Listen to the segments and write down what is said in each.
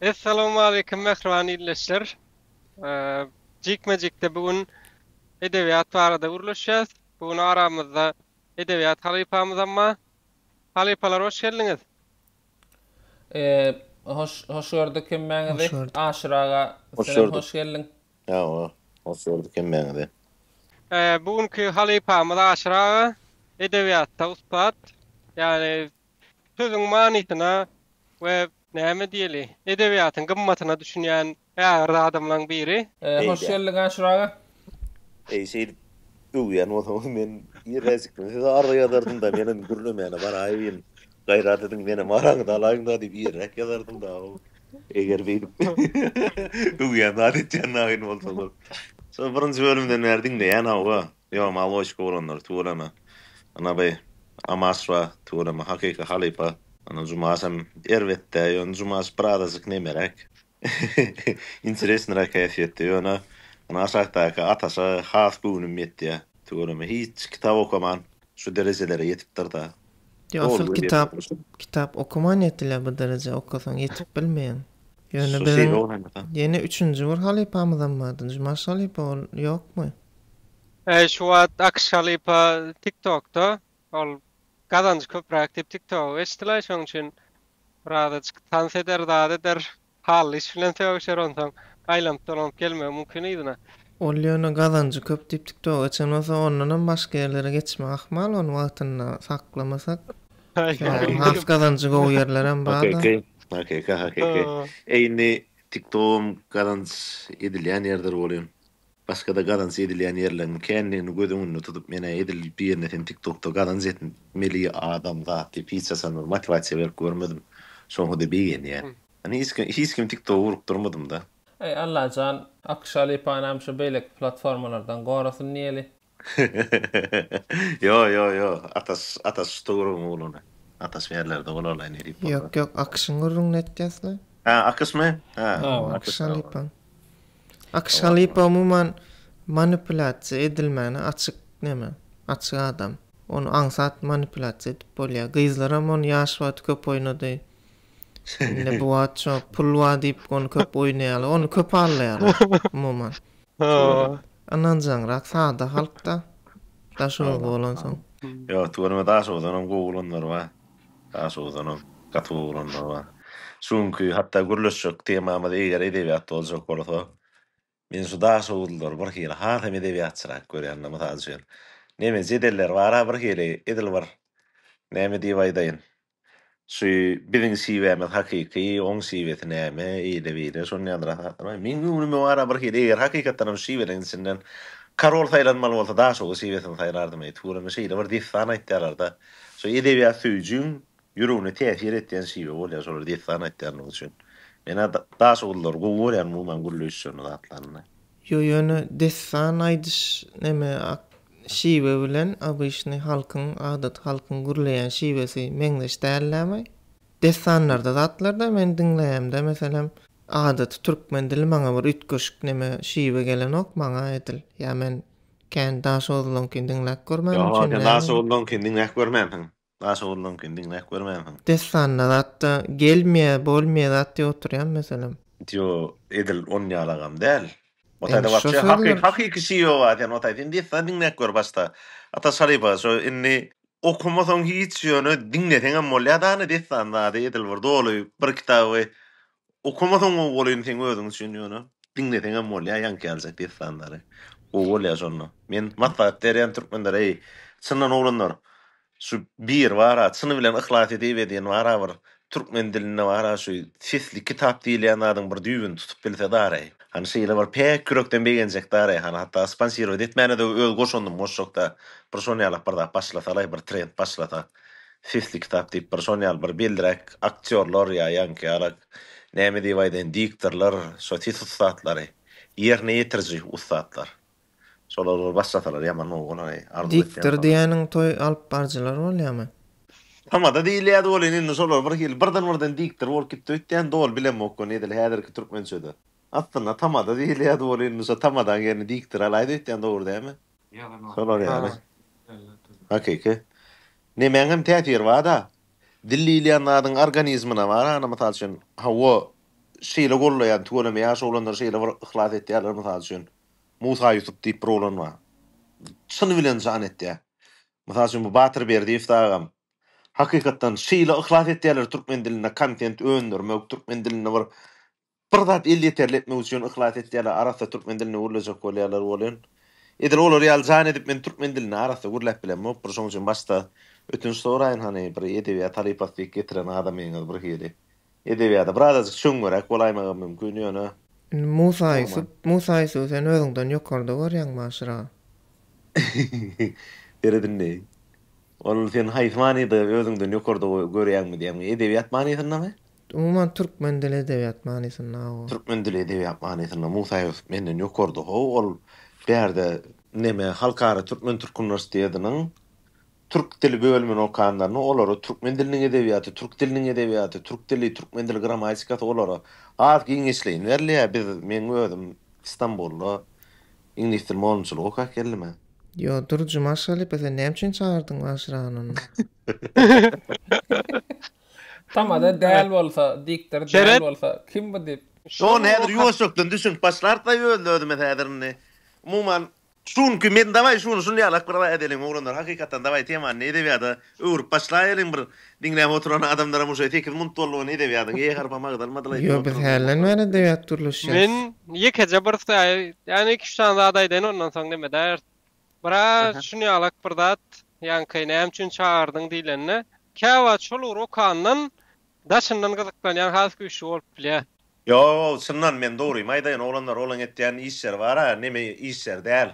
Esselamu aleyküm mehrbani illeşler. Cikmecik'te bugün edebiyat barada uruluşacağız. Bugün aramızda edebiyat halifamız ama halifalar hoş geldiniz. Hoş gördük Hoş kimmäňizi. gördük. Aşyraga Hoş selam, gördük. hoş geldin. Ya o. Hoş gördük emmeni de. Bugünkü halifamız aşağı edebiyatta ustad. Yani sözün manitine ve näme diýeli edebiyatın gymmatyna düşünýän ýagrda adamlaryň biri. Hoş Eydi. geldin Aşyraga. Şey uyan o zaman men ýeresikdim. Siz arda ýazardım da meni gürlemeni bar aýyn. Gaýrat edin meni maraň da alaýyn da diýip ýerek ýazardım da. Eger beýdim. Uyan adet ýanaýyn bolsa. So birinji bölümden berdiň de ýana o. Yo maloşka bolanlar tuğrama. Ana bey Amasra tuğrama hakika halipa. Ana cumasam ervette yon cumas bradazyk nemerek. Interesnira kayfiyette yona. Ana aşaktaki atasa has günüm yetdi. Tuğrama hiç kitap okuman şu derejelere yetipdir da. Ya Doğru, asıl öyle kitap okuman yetile bu derece okusan yetip bilmeyen. Yani Şu ben şey olmadı da. yeni 3. var halipamızdan vardı. Cumas halipa yok mu? Şu wagt Akş halipa TikTok'ta ol gazanç köprak diýip TikTok eşdiler şoň üçin birazajyk tans eder zat eder hal iş bilen söýüşer onsoň gaýlanıp dolanyp gelmegi mümkin ýa-da. Olyona gazancı köp dip TikTok açan olsa ondan başka yerlere geçme ahmal onu wagtyna saklamasak. Has gazancı go yerlerem bada. Hakika. Eyni TikTok'um gadans edilýän ýerler bolýan. Başga da gadans edilýän ýerlerini kendini gözüňünde tutup mene edil bir ýerine TikTok'ta gadans etmeli adam zat diýip hiç sanır motivasiýa berip görmedim. Şoňa da beýen ýa. Hani hiç kim TikTok urup durmadym da. Allah can Akşali panam şu beylek platformalardan gorasyn niýeli. Yo. Atas storum oluna. Atas yerlerde olalay ne diýip. Yok akşın gurrun netdiýäsler. Akys mı? Akş halipa. Akş halipa umuman manipulasiýa edilmäni açyk neme? Açyk adam. Onu aňsat manipulasiýa edip bolýar. Gyzlaram onu ýaş wagt köp oýnady. Ne bu wagt pul wa diýip onu köp oýnaýarlar. Onu köp alýarlar umuman. Ananjaňrak sada halkda daşul bolansoň. Yo, tuğrama daha soğudanım goğulanlar var. Daha soğudanım katı oğulanlar var. Çünkü hatta gürlüşçük temamada eğer edebiyat olacak olsa men şu daha soğudular bir kere hatam edebiyatçırak görýänler mutasyň. Neme zedeller var bir kere edil var. Neme diýip aýdaýyn. Şu biziň siwämiz hakyky oň siwet näme edebiyat şonýandra. Men günüme var bir kere eğer hakykatdan siweden içinden Karol saylanmalı bolsa daha çok siwetin saylardım ey tuğrama şeyle var dissan aýtdylar. So edebiyat süýjüň ýüregine täsir etýän siwe bolýar şolar dissan aýtdylar üçin. Mena daha şollar goýan muman gurluşýan zatlaryny. Yo ýöne dessan aýdyş neme şiwe bilen abyşny halkyň adat halkyň gurlaýan şiwesi meňdeş dällämi? Dessanlarda zatlarda men dinleýämde meselem adat türkmen dili maňa bir ütköşük neme şiwe gelen ok maňa edil. Ya men kendi daş oldum ki dinläp görmem üçin. Ya daha şoldan kendin näk görmem. Daha şoldan kendin näk görmem. Dessanlar hatta gelmeýär, bolmaýar zat oturýan meselem. Yo edil on ýalagam däl. Otayda wagtça hakyky şiwe bar, ýani otayda indi sandyň näk gör başta. Ata şaryba so inni okumasaň hiç ýöne dinleseň bolýar da dessan da edil bir dolu bir kitaby okumasaň bolýan sen özüň üçin ýöne dinleseň bolýar ýanky aljak dessandary. O bolýar şonu. Men matbuat derýän türkmenler çyndan oglanlar. Şu bir wara çyny bilen ihlas edip edýän wara bir türkmen diline wara şu sesli kitap diýilýän adam bir düýbün tutup bilse dary. Hani şeýle bir pek kürekden begenjek dary. Hani hatta sponsor etmäne de öz goşundum moşokda bir şonýaly bir da başlasalar bir trend başlata. Sesli kitap diýip bir şonýaly bir bildirek aktyorlar ýa ýanky alak näme diýip aýdan diktorlar, şo titulsatlary ýerine ýetirjek ustatlar. Şolar başlatalar ýaman oğlan Diktor diýäniň toy alyp barjylar bolýarmy? Tamada diýilýär bolýan şolar birden diktor bolup gitdi ötýän dol bilen okun edil häzirki türkmen söýdi. Aslında tamada diýilýär bolýan şo tamadan ýene diktor alaýdy ötýän dogry dämi? Şolar ýaly. Hakyky. Nemäňem täsir bar da. Dillilýän adyň organizmina bar, ana mysal üçin hawa şeyle gollayan tuğlama ya olanlar şeyle var ihlas etdiler misal üçün. Musa Yusuf diýip bir olan var. Şunu bilen zan etdi ya. Misal üçün bu Batır berdi iftagam. Hakykatdan şeyle ihlas etdiler türkmen diline kontent öndürmek, türkmen diline bir zat illi terletmek üçin ihlas etdiler. Arasda türkmen diline urlajak bolýarlar bolan. Edil olar ýal zan edip men türkmen diline arasda gurlap bilenmi? Bir şoň üçin başda ötün soraýyn hani bir edebiýat talypatlyk getiren adam eňiz bir hili. Edebiýata birazajyk şoňgerek bolaýmagy mümkin ýöne. Musa Yusuf sen özüňden ýokarda görýäňmi aşyra? Eredin ne? Ol sen haýsmanydy özüňden ýokarda görýäňmi diýäň. Edebiýat manysyndamy? Umuman türkmen dili edebiyat manysynda. Türkmen dili edebiyat manysynda Musa Yusuf menden ýokarda ol berde neme halkara Türkmen Türk Üniversitesi'nin Türk dili bölümünü okanlarını oları Türkmen dilinin edebiyatı, Türk dilinin edebiyatı, Türk dili, Türkmen dili gramatikası oları az giňişleýin berliýär. Biz men özüm İstanbulda İngiliz dil moňçylygy okap geldim. Yo durjum aşaly pese nämçin çağırdyň aşyranyny. Tamada däl bolsa, diktir däl bolsa kim bu diýip. Şo nädir ýoşokdan düşün başlarda ýöldürdüm häzirini. Umuman şunky men daway şunu ýalak bir edelim oglanlar hakykatdan daway teman edebiyata öwrüp başlaýalyň bir diňläp oturan adamlara muşa tekil muntollugyny edebiyatyn harpamagy dalmadylar. Yo biz hälen edebiyat turluşýar. Men ýekece bir ýani 2-3 tane adaýdan ondan soň neme der. Bira şunu ýalak bir zat ýanky näme çağırdyň diýlenine. Käwa çolur okandan daşyndan gyzyklanýan has güýçli bolup bilýär. Yo, sınnan men doğruy. Maydaýan oglanlar olan etdiýän işler var ha, neme işler däl.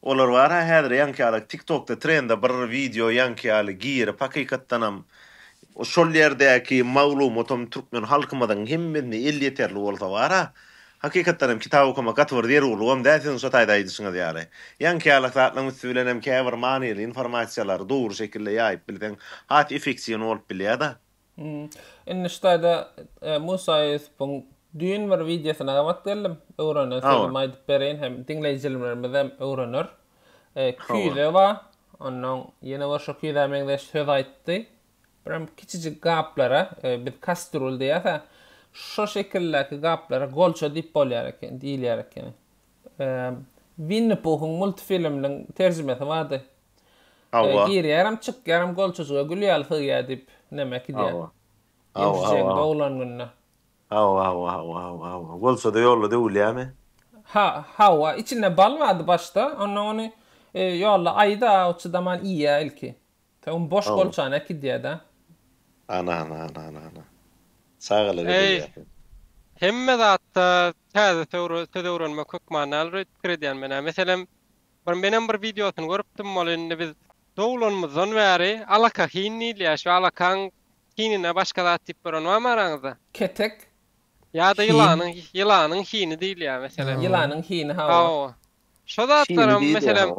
Olar var ha, häzir ýanky TikTokda trenda bir video ýanky girip hakykatdanam şol ýerdäki maglumatum türkmen halkymyň hemmeni el ýeterli bolsa var ha. Hakykatdanam kitap okumak gatwyr der ulugam däsen şo taýda ýydyşyňyz ýaly. Ýanky zatlaryň üstünenem käbir manyly informasiýalar dogry şekilde ýaýyp bilden hat efeksiýon bolup bilýär da. Inneştayda Musa Yusuf'un düğün bir videosuna gamat geldim. Öğrenir. Selim aydıp bereyim hem dinleyicilerimizden öğrenir. Küyle var. Onun yeni var şu küyle mengde söz ayttı. Biram kiçicik gaplara bir kastrol diýär. Şu şekildeki gaplara golça diýip bolýar diýilýär eken. Winnie Pooh'un multifilminiň terjimesi bardy. Girýärim çykýarim golçaçyga gülýär hyýa diýip nemek diýär. Dowlan günne. Golça da yolladı ulýamy. Ha, içinde balmadı başta. Onu yolla ayda uçdaman iýe ilki. Taun boş golçana diýär da. Ana. Sağalar edýär. Hemme zatda täze töwrenmek hukmanaly reddiýän menen. Meselem menen bir videosyny görüpdim, molinde biz dowlanmyzdan bäri alaka hinniýär, şu alakan hinine başga zat diýip berenmä araňyzda. Ketek. Ya da yılanyň hini diýilýär meselem. Yılanyň hini ha. Şo zatlaram meselem.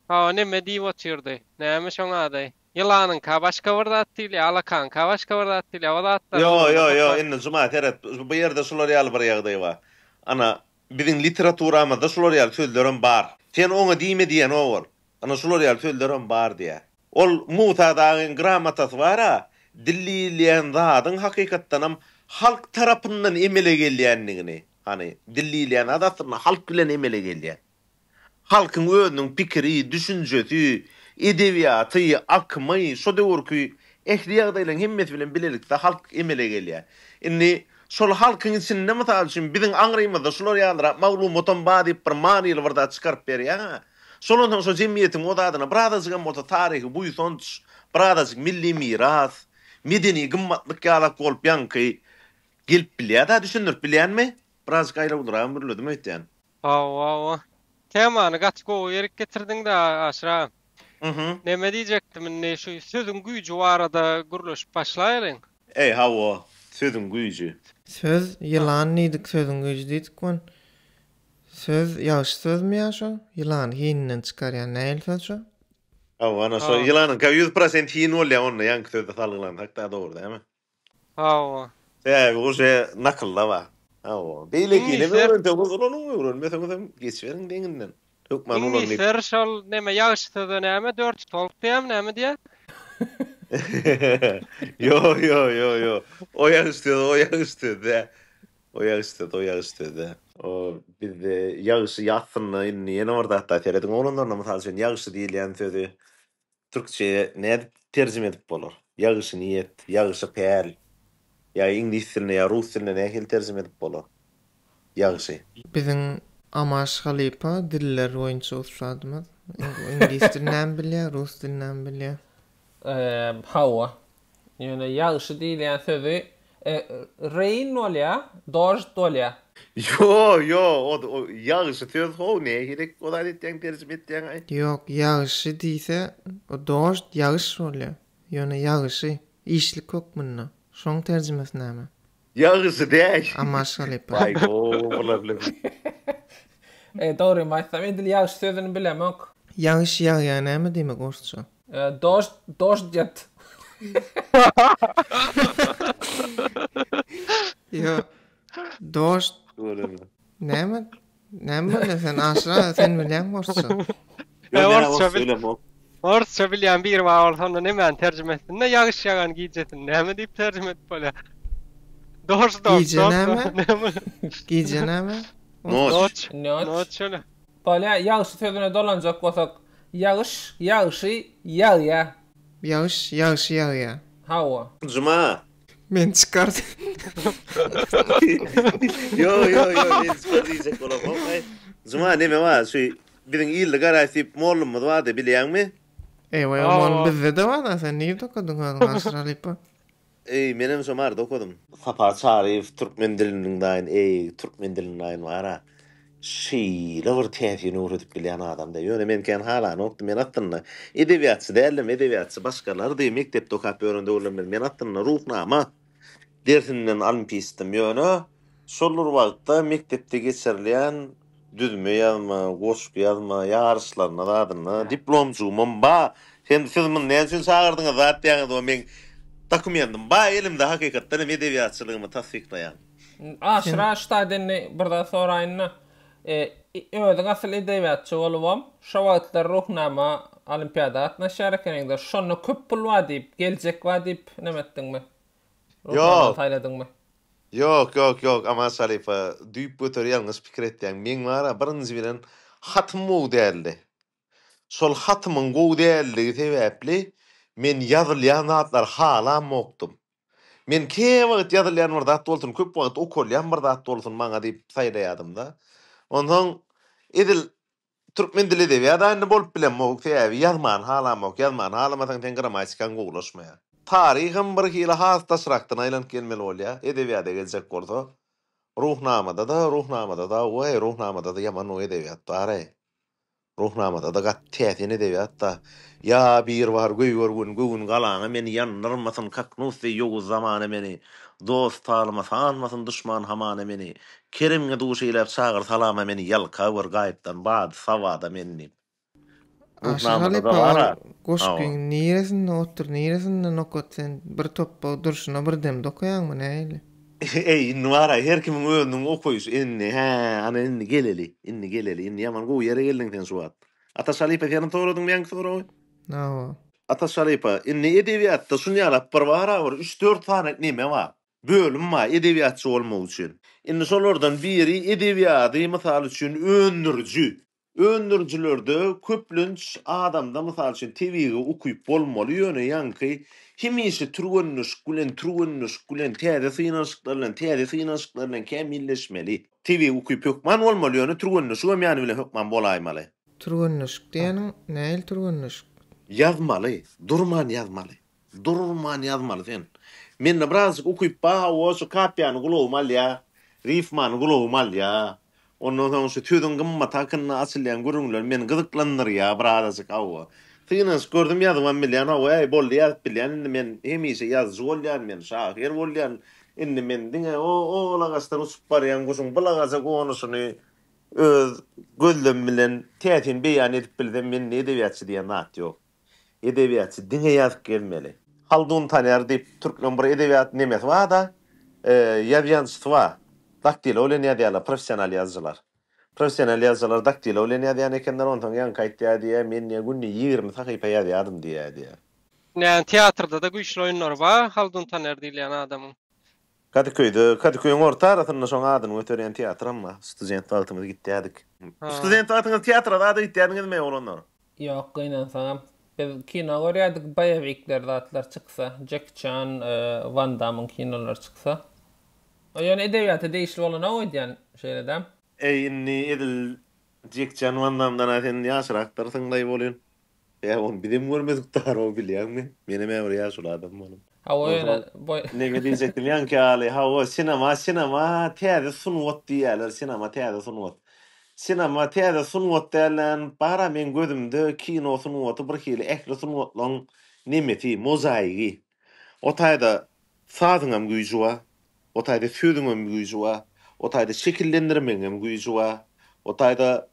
Ha, neme diýip otyrdy. Näme şoňa adaý? Yılanyň ka başga bir zat diýilýär, alakan ka başga bir zat diýilýär. O zatlar. Yo, inne jumat eret. Bu ýerde şolar ýaly bir ýagdaý bar. Ana biziň literaturamyzda şolar ýaly sözlerim bar. Sen oňa diýme diýen ol. Ana şolar ýaly sözlerim bar diýär. Ol Musa dagyň gramatasy bar ha. Dillilýän zadyň hakykatdanam halk tarapyndan emele gelýändigini, hani dillilýän adatyny halk bilen emele gelýär. Halkyň özüniň pikiri, düşünjesi, edebiýaty, akmy, şo döwürki ehli ýagdaýlaryň hemmesi bilen bilelikde halk emele gelýär. Indi şol halkyň içinde mysal üçin biziň aňrymyzda şolar ýalyra maglumatam bar diýip bir manyly bir zat çykaryp berýär. Şolondan şo jemgyýetiň odadyna birazajyk bolsa taryhy, buýsonç, birazajyk milli miras, medeni gymmatlyk ýalak bolup ýanky gelip bilýär da düşünürip bilýärmi? Birazajyk aýlawdyram birledim etdiň. Ha. Temany gatgo ýerik getirdiň da aşra. Neme diýjekdim, ne şu sözüň güýji barada guruluşyp başlaýaryň. Hawa, sözüň güýji. Söz yılan nidik sözüň güýji diýdik. Söz ýaş sözmi ýa-şo? Yılan hininden çykarýan näil söz şo? Ana şo yılanyň 100% hin bolýar onda ýanky sözde salgylan hakda dogry dämi? Ha. O şey nakılla var. Beylekine öğrendiğimiz onu öğrenmesem geçverin deňinden. Hukman ulan ne? İngilizler şol neme ýaşyda näme 4 tolk diýem näme diýär? Yo. O ýaşyda. O yağıştı. O bir de yağışı yatsınla inni yeni orada hatta teredin onunla misal üçün yağışı değil yani sözü Türkçe ne tercüme edip bolor. Yağışı niyet, yağışı pel. Ya İngiliz diline ya Rus diline ne hil tercüme edip bolor. Yağışı. Bizim Amash Khalifa diller boýunça uçradymyz. İngiliz dilinden bilýär, Rus dilinden bilýär. Hava. Yani yağışı değil yani sözü. Rain olya, dождь olya. Yo, o yağışı söz ho ne gerek o da etden tercüme etden ay. Yok, yağışı diýse, o dождь yağış bolýar. Ýöne yağışı işlik köp munna. Şoň terjimesi näme? Yağışı değil. Amash Khalifa. Vay go, olabilir. Doğru maýsam, edil yağış sözünü bilemok. Yağış ýagýar näme diýmek orçça? Dождь jet. Yo, dождь Olabilir. näme? Näme bolýar sen aşra sen bilýän orçça? Orçça bilýän bir bar bolsa onda näme terjime etdiňde yağış ýagan giýjetin näme diýip terjime edip bolýar. Giýje näme? Noç. Noç. Bolýar yağış sözüne dolanjak bolsak, yağışı yağýar. Yağış ýagýar. Hava. Cuma. Men çykart. Yo, biz diyecek olamam. Cuma neme var? Şu bizim ýylda garaýsyp mollumyz bardy bilýärmi? Ewa, mol bizde de var da sen niye dokudyň aşralypa? Menem şomarda okudum. Sapa Çarif Türkmen diliniň daýyn, Türkmen diliniň daýyn bara. Şeýle bir täsir öwredip bilýän adam da. Ýöne men ken hala nokdy men atdyna. Edebiýatçy dälim, edebiýatçy başgalar da mekdepde okap öwrende öwrendim. Men atdyna ruhnama dersinden alyp istim ýöne. Şolur wagtda mekdepde geçirilýän düzme ýazma, goşuk ýazma, ýaryşlaryna dadyna diplomjumam ba. Siz men näçe çağırdyňyz zat diýäňiz o men dokumentim ba elimde hakykatdan edebiýatçylygymy tasdikleýän. Aşra ştadenni birda soraýyna. Özüň asly edebiýatçy bolubam. Şo wagtlar ruhnama olimpiada atnaşarkeninde şonu köp pul var diýip, geljek var diýip nämetdiňmi? Yok. Taýladyňmy? Yok. Ama Salifa düýüp göterýän pikir etdiň. Men bara birinji bilen hatym gowy däldi. Sol hatymyň gowy däldigi sebäpli men ýazylýan zatlar hala mokdum. Men kim wagt ýazylýan bir zat bolsun, köp wagt okulýan bir zat bolsun maňa diýip saýlaýadym da. Ondan edil Türkmen dili edebiýaty bolup bilen mok sebäbi ýazman hala mok, ýazman halamasaň teň gramatikany gowlaşmaýar. Tarihim bir hili has taşrakdan aýlanyp gelmeli bolýar. Edebiýata geljek bolsa, ruhnamada da ýaman o edebiýat bar. Ruhnamada da gattyň edebiýat da. Ya bir var göwün galana meni ýanyrmasyn kaknusy ýogu zamana meni. Dost tanımasyn düşman hamana meni. Kerimge duşy ile çağır salama meni ýalka bir gaýpdan bad savada meni. Aşralypa goşkyň niresinde otur, niresinde nokot sen bir toppa durşuna bir dem dokuýanmy näýli? Nuara her kimin öýündüň okuýşy ana inni geleli, inni ýaman gowy ýere geldiňden suwat. Ata Şalypa ýany toradyň men sorawy. No. Ata Şalypa inni edebiýatda şunýalap bir bara 3-4 tane neme bar. Bölüm var edebiýatçy bolmak üçin. Inni şolardan biri edebiýaty mysal üçin öndürjülerde köplünç adamda mysal üçin TV-ge okuyup bolmaly ýöne ýanky hemişe türgünlüş gülen täze synaşyklarla kämilleşmeli. TV okuyup hökman bolmaly ýöne türgünlüş hem ýany bilen hökman bolaýmaly. Türgünlüş diýeniň näil türgünlüş? Yazmaly, durman yazmaly sen. Men birazcık okuyup o şu kapyanı gulowmalya, rifmanı gulowmalya. Ondan soň şu tüdün gymma takyny açylýan görüňler men gyzyklandyr ya birazcık awa. Synyş gördüm ýazman bilýän awa boldy ýazyp bilýän men hemişe ýazjy bolýan men şahyr bolýan. Indi men diňe o lagastar usup barýan goşuň bulagaza gonusyny öz gözlem bilen tätin beýan edip bildim men edebiýatçy diýen zat ýok. Edebiýatçy diňe ýazyp gelmeli. Haldun Taner diýip türkmen bir edebiýat nemesi var da, ýazýançy var. Daktilo bilen ýazýarlar, professional ýazgylar. Professional ýazgylar daktilo bilen ýazýan ekenler ondan ýan kaýtdy diýe men günni 20 sahypa ýazýardym diýe. Yani tiyatrda da güýçli oýunlar bar, Haldun Taner diýilen adamyň. Kadıköy'ün orta tarafında son adını ötörüyen tiyatro ama student altımızda gittiyadik. Student altında tiyatroda da gittiyadınız mı olanlar? Yok, aynen sana. Biz kino görüyorduk, Bayvikler'de atlar çıksa. Jack Chan, Van Damme'ın kinolar çıksa. Yani edebiyatı değişli olan oydu yani şeyledem. Inni edil Jack Chan Van Damme'dan aten yaşır aktarsın dayı boluyun. Ya onu bizim görmedik dar o biliyor musun? Benim evre yaşır adam oğlum. Ha oyuna... Ne diyecektim yan ki ali ha o sinema tiyade sunwat diyorlar sinema tiyade sunwat. Sinema tiyade sunwat derlen para men gözümde kino sunwatı bir hili ehli sunwatlan nimeti mozaiki. O tayda sazıngam güyücüwa, o tayda söydüngam güyücüwa, o tayda şekillendirmengam güyücüwa, o tayda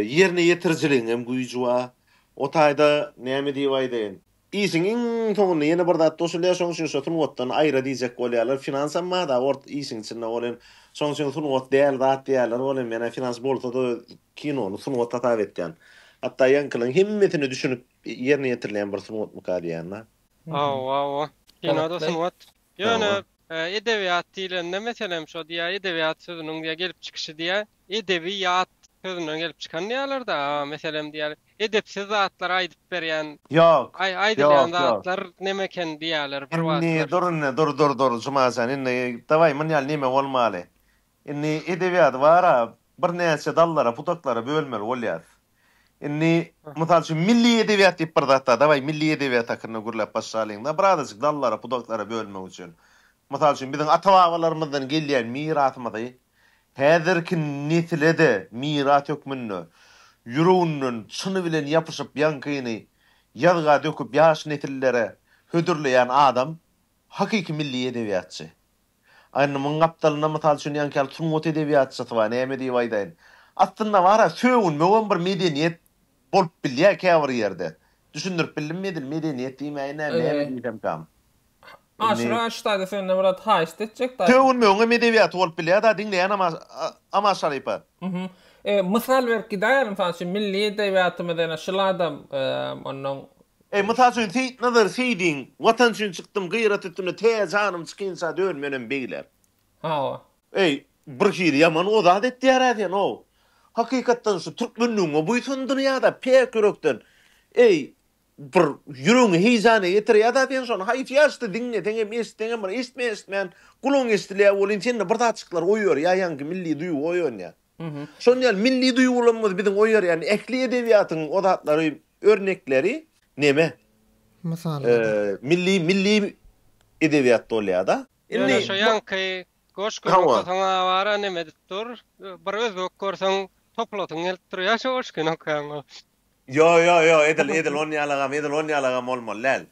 yerine yetiriciliğingam güyücüwa, o tayda näme diýýärdiň? İşin iň soňunda ýene bir zat doşulýaşyň şo şotun wotdan aýra diýjek bolýarlar. Finansam ma da ort işin içinde bolan soň sun wot däl zat diýerler. Bolan mena finans bolsa da kinonu sun wot tata etken. Hatta ýankylyň himmetini düşünüp ýerine ýetirilen bir sun wot mukadiýanna. Wow. Kinoda sun wot. Ýöne edebiyat diýilende meselem şo diýär edebiyat sözüniň diýe gelip çykyşy diýär. Edebiyat sözüniň gelip çykan diýerler da meselem diýär. Edepsiz zatlar aýdyp berýän. Yok. Aýdylýan zatlar nemeken diýerler bir wagtlar. Dur. Cumazan inni davay manyal neme bolmaly. Inni edebiyat wara bir näçe dallara, putaklara bölmeli bolýar. Inni mysal üçin milli edebiyat diýip bir zatda davay milli edebiyat hakkında gurlap başlalyňda birazcık dallara, putaklara bölmek üçin. Mysal üçin biziň ata-babalarymyzdan gelýän mirasymyzy häzirki nesilede miras hökmünde yüreğinin çını bilen yapışıp yankıyını yazga döküp yaş nesillere hödürleyen adam hakiki milli edebiyatçı. Aynı mıngaptalına mıtal şunu yankal sunmut edebiyatçı var näme diýýärdiň. Aslında wara söwün möwen bir medeniyet bolup bilýär käbir ýerde. Düşündürip bilmedil medeniyet diýmäýin näme diýsem kam. Aşra ştaýda sende bir haýst etjek da. Söwün möwen edebiyat bolup bilýär da diňleýän ama şarypa. Misal verki daýarym sanşy milli edebiyatymyzdan şuladam onuň Mysal üçin nazar seýdiň watan üçin çykdym gıyrat etdim te janym çykynsa dönmenen beýler. Ha. Bir şeýle ýaman o zat etdiýär eden o. Hakykatdan şu türkmenligiň o buýsun dünýäde pek körekden. Bir ýüregiňe heýzany ýetirýär da den şonu haýt ýaşdy diňe teňe mesdiňe bir ismän gulun istilýär bolan içinde bir daçyklar oýýar ýa-ýanky milli duýgu oýýar ýa. Şonýal milli duýgularymyz biziň oýýar ýani ehli edebiýatyň o zatlary örnekleri neme? Mysal Milli edebiýat bolýar da. Indi şo ýanky goşguruk sana wara neme ditdir? Bir özbek görseň toplatyň gelip durýar şo goşguruk ýa. Yo, edil onýalagam olmaly.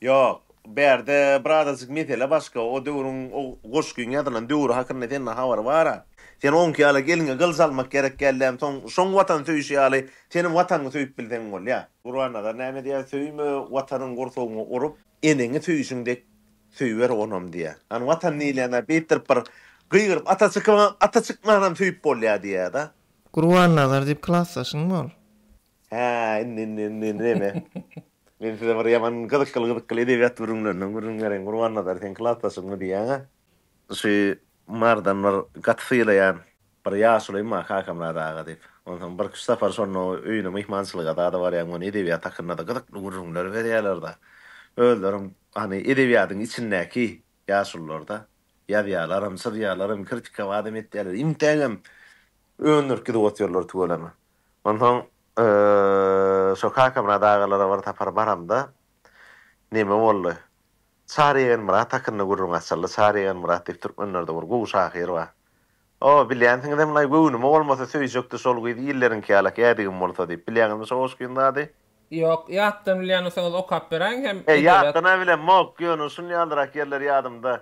Yo, berde bradazyk mesele başga o döwrüň o goşguruk ýadylan döwrü hakynda den habar bara. Sen 10 ýyla gelinge gylsalmak gerek geldim. Soň watan söýüşi ýaly, senin watanyny söýüp bildiň bolýa. Gurbanada näme diýär söýme watanyň gorsogyny urup, eneňi söýüşiňde söýber onam diýär. An watan niýlene beýtir bir gıygyryp ata çykmanam söýüp bolýar diýär da. Gurbanlar diýip klassaşyň bol. Ha, neme. Men size bir yaman gıdıkkalı edebiyat bölümlerinden gurbanlar sen klassaşyň diýär. Şu mardan var gatfylayan bir ýaşly ma hakamlara dip. Ondan bir safar sonra öýüne mehmançylyga da var ýa-ni edebiyat hakynda da gıdykly gurulmalar berýärler da. Öldürüm hani edebiýatyň içindäki ýaşullarda ýazýarlarym, syzýarlarym kritika wadam etdiler. İmtihangam önürki dowatýarlar tugalama. Ondan şo hakamlara dagalara var tapar baramda neme boldy? Sariyen Murat hakkında gurrun asallı Sariyen Murat diýip türkmenlerde bir gowy şahyr bar. O bilýän dem lay gowy nima bolmasa söýjekdi şol gyzy ýylleriň kälek ýadigim bolsa diýip bilýäňmi şoşkynda. Yok, ýatdym bilýänsiňiz okap beren hem ýatdyna bilen mok ýöne şunu ýaldyrak ýerler ýadymda.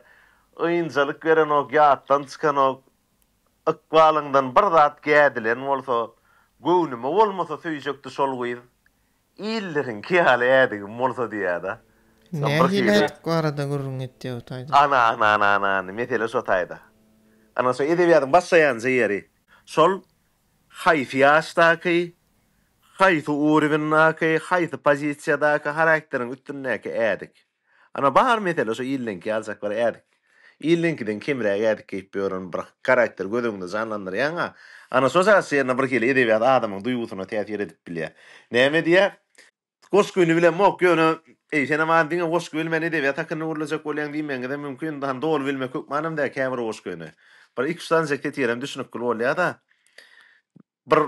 Oýunçalyk beren ok ýatdan çykan ok ykbalyňdan bir zat gädilen bolsa gowy nima bolmasa söýjekdi şol gyzy ýylleriň kälek ýadigim bolsa diýär. Nähile arada gurrun etdi o taýda. Ana, mesele şo taýda. Ana şo edebiýatyň başlaýan ýeri. Şol haýsy ýaşdaky, haýsy urwindaky, haýsy pozisiýadaky karakteriň üstündäki ädik. Ana bar mesele şo ýyllenki alsak bar ädik. İllinkiden kimrä gädik gepýörün bir karakter gözüňde janlandyraýan. Ana sosial bir kele edebiyat adamyň duýgusuna täsir edip bilýär. Näme diýär? Goşgünü bilen mok ýöne sene man diňe goşgün men edebiyat hakyny urlajak bolýan diýmenge de mümkin daha dol bilmek köp manam da käbir goşgyny. Bir iki stan zeklet ýerem düşünüp bolýar da. Bir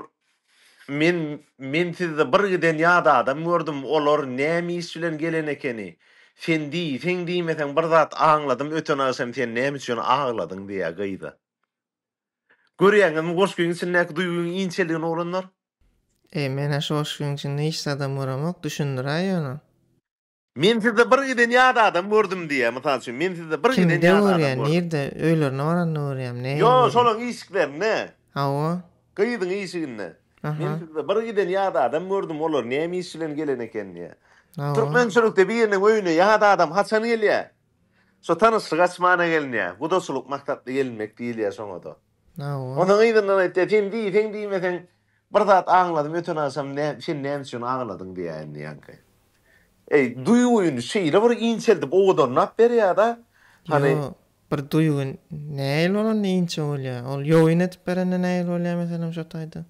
men sizde bir giden ýada adam gördüm olar näme iş bilen gelen ekeni. Sen diýmesen bir zat aňladym öten alsam sen näme üçin ağladyň diýä gaýda. Görýäňem goşgün sinnek duýguň inçeligini olanlar. Men aşo goşgün için hiç adam göremek düşündürýär ýöne. Men sizde bir giden ýada adam gördüm diýä, mysal üçin men sizde bir giden ýada adam gördüm. Nerede öýlerine baranda görýär. Ne? Yo, şolaň işiklerine. Hawa. Gaýdyň işigine. Men sizde bir giden ýada adam gördüm, olar näme iş bilen gelen eken diýä. Türkmençilikde birine öýüne ýada adam haçan gelýär. So tanışlyk açmana gelýär. Bu dostluk maktatly gelmek diýilýär soňa da. Onuň ýerine aýtdy, sen diýmesen bir zat aňladym, öten alsam sen näme üçin ağladyň diýär ýanky. Duýguny şeýle bir inçeldip owadan nap berýär da. Hani bir duýgun näil bolan inçe bolýar. Ol ýoýun etip berende näil bolýar meselem şo taýda.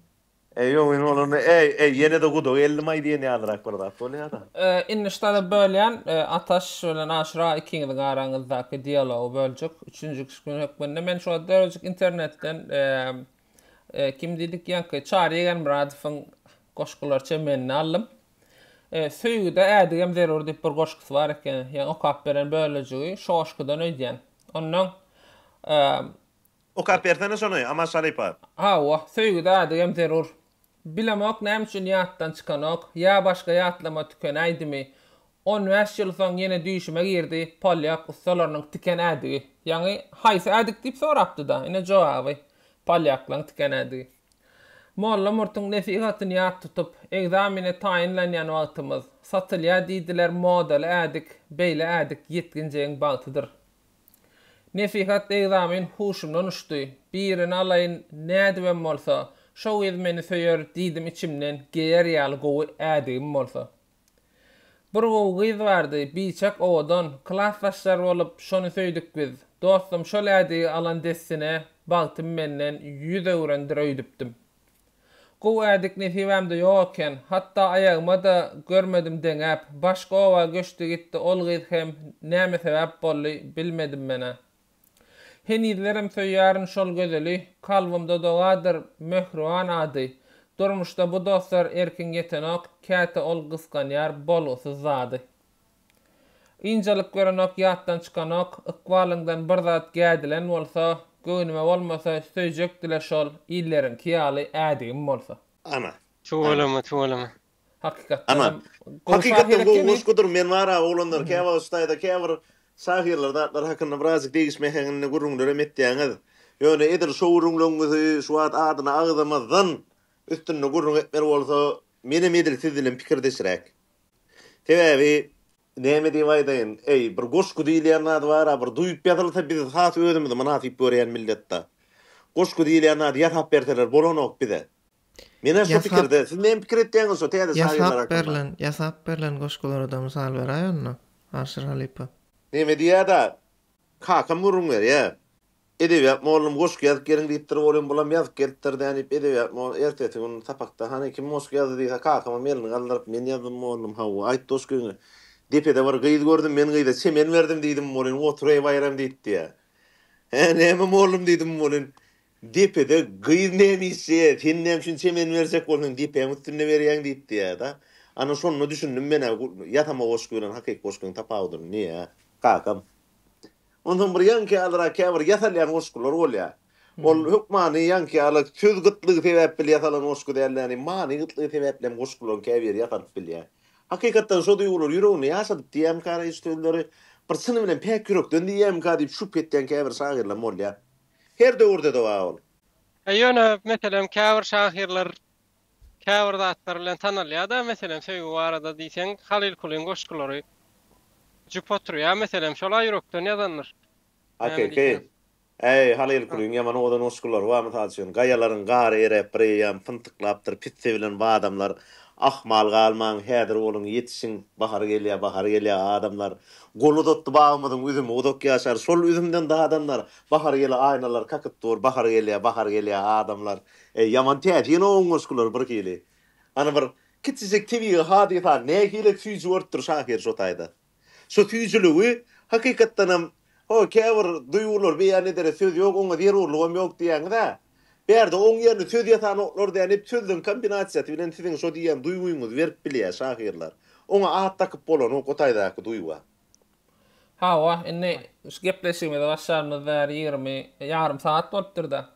Ýogyň bolan ýene de gudo 50 may diýen ýadyrak bir zat bolýar da. Inneşde bölýän Ataş bilen Aşra ikiňiň araňyzdaky dialog böljek. Üçüncü gün hökmünde men şu derejik internetden kim diýdik ýanky çarýagan Muradowň goşgular çemenini aldym. Söýgüde ädigem zerur diýip bir goşgusy bar eken. Ýani okap beren bölejigi şoşkudan öýdýän. Ondan okap bersen şonu ama şalypar. Hawa, söýgüde ädigem zerur. Bilemek näme üçin ýatdan çykanok, ýa başga ýatlama tüken aýdymy. 15 ýyl soň ýene düýşime girdi, polyak ustalarynyň tiken ädigi. Ýani haýsy ädik diýip sorapdy da, ine jogaby polyaklaryň tiken ädigi. Molla murtun nesihatyny ýat tutup, egzamine taýinlenýän wagtymyz, satylýa diýdiler model ädik, beýle ädik ýetginjeň bagtydyr. Nesihat egzamin huşumdan uçdy. Birini alaýyn nädibem bolsa, şo ýyl meni söýür diýdim içimden, geýer ýaly gowy ädigim bolsa. Bir gowy bardy, biçak owadan klassdaşlar bolup şonu söýdik biz. Dostum şol ädigi alan dessine bagtym menden 100 € öýdüpdim. Gowy ädik nesibämde ýokken, hatda aýagyma da görmedim deňäp, başga owa göçdi gitdi, ol gyz hem näme sebäp boldy bilmedim mene. Henizlerim söýýäryn şol gözeli, kalbymda dogadyr möhruan ady. Durmuşda bu dostlar erkin yetenok, käte ol gyskanýar, bolgusyz zady. Injelik görenok ýatdan çykanok, ykbalyňdan bir zat gädilen bolsa, göwnüme bolmasa söýjekdiler şol illerin kiýaly ädigim bolsa. Ana. Çuwalama. Hakykatdan. Hakykatdan bu goşgudur men wara olanlar käwa ustaýda käbir sahirler datlar hakyna birazcık değişmehengini gurrunlar emetdiýäňiz. Ýöne edir şowrunlaňyzy şu wagt adyna agdamazdan üstünde gurrun etmer bolsa menem edir sizilen pikirdeşirek. Tebebi näme diýip aýdaýyn? Bir goşgu diýilýän ad bar, bir duýup ýatylsa biz has özümizde manatyp görýän milletde. Goşgu diýilýän ad ýatap berseler bolanok bize. Mene şu pikirde, siz näme pikir etdiňiz şu täze sahirler? Ýasap berlen goşgulara mysal beraýyn. Aşyr halypa. Näme diýär da? Kakam gurrun ber ýa. Edebiyat mollum goşgu ýazyp geriň diýip dur bolan bolam ýazyp gelipdir däniip edebiyat mol ertesi gün tapakda hani kim goşgu ýazdy diýse kakama melini galdyryp men ýazdym mollum hawa aýt dostgyny. Depede var gyýdy gördüm men gyýda çemen berdim diýdim mollun oturay bayram diýdi ýa. Näme mollum diýdim mollun. Depede gyýdy näme ise sen näme üçin çemen bersek bolsaň depeň üstüne berýän diýdi ýa da. Ana şonu düşündüm men ýatama goşgu bilen hakyky goşgyň tapawdyr niýe kakam. Ondan bir ýanky alara käbir ýasalýan goşgular bolýar. Ol hukmany ýanky alyk söz gytlygy sebäp bilen ýasalan goşgu dälläni, many gytlygy sebäp bilen goşgular käbir ýasalyp bilýär. Hakykatdan şo duýgular ýüregini ýaşadyp diýem kara işleri bir syny bilen pek ýürekden diýem ka diýip şup etden käbir şagyrlar bolýar. Her döwürde de bar ol. Ýöne meselem käbir şahirler käbir zatlar bilen tanalýar da, meselem söýgü barada diýseň Halil Kulyň goşgulary jup oturýar, meselem şola ýürekden ýazanlar. Halil Kulyň ýaman odan goşgular wa mysal üçin gaýalaryň gary erep birýän fyntyklapdyr, pitse bilen bu adamlar Ahmal galman, hädir bolun yetişin, bahar gelýär adamlar. Golu dotdy bagymyň üzümi odok ýaşar. Sol üzümden da adamlar bahar gelýär aynalar kakyp dur, bahar gelýär adamlar. Yaman täze oňuşkular bir kili. Ana bir kiçicik TV hadisa nähile tüýjü ortur şahir şotaýda. Şo tüýjüligi hakykatdan hem käbir duýgular beýan eder söz ýok, oňa diýer urlugam ýok diýende. Berde oň ýerine söz ýatan oklar diýen hep sözüň kombinasiýasy bilen siziň şo diýen duýguňyz berip bilýär şahirler. Oňa ahat takyp bolan o gotaýdaky duýga. Hawa, inni skepleşigime de başlarmyz där 20 yarım saat bolupdyr da.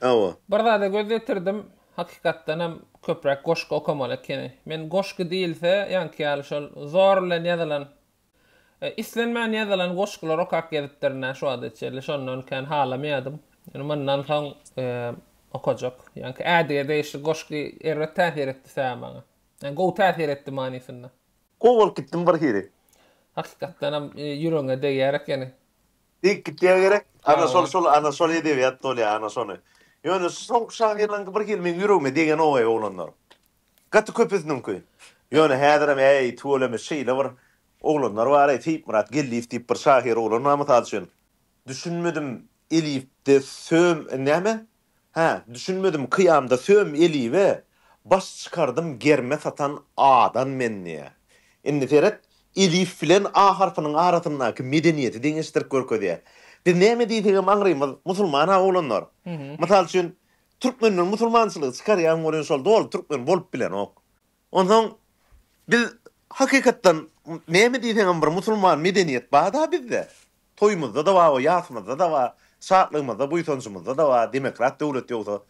Hawa. Barda da gözletirdim. Hakykatdan hem köprek goşky okamaly ekeni. Men goşky diýilse, ýanky ýaly şol zor bilen ýazylan islenmän ýazylan goşkylar okak ýazdypdyrna şu ady çeli şondan kan halamýadym. Yani mandan soň okajak. Ýanky ädiýe değişik goşky erwe täsir etdi sämaňa. Yani gow täsir etdi manysynda. Gowul gitdim bir hiri. Hakykatdan hem ýüreğine değýär ekeni. Dik gitýär gerek. Ana sol edebiyat dolu ana sonu. Ýöne soň şahirlaryň bir hiri men ýüregime degen oý oglanlar. Gaty köpüsnünki. Ýöne häzirem tuolemy şeýle bir oglanlar bar etip Murat Gelliýew diýip bir şahir oglan namytal üçin. Düşünmedim Elif'de söm näme? Düşünmedim kıyamda söm Elif'e baş çıkardım germe satan adan menniye. Inni feret Elif bilen A harfynyň arasyndaky medeniýeti deňeşdirip görkezýär. Biz näme diýdiňi maňrymy musulman oglanlar. Mysal üçin türkmenler musulmançylygy çykarýan bolan şol dol türkmen bolup bilen ok. Ondan biz hakykatdan näme diýdiňi bir musulman medeniýet barda bizde. Toýumuzda da var, ýasymyzda da var. Şartlığımızda, buytonçumuzda da var, demokrat devlet yoksa.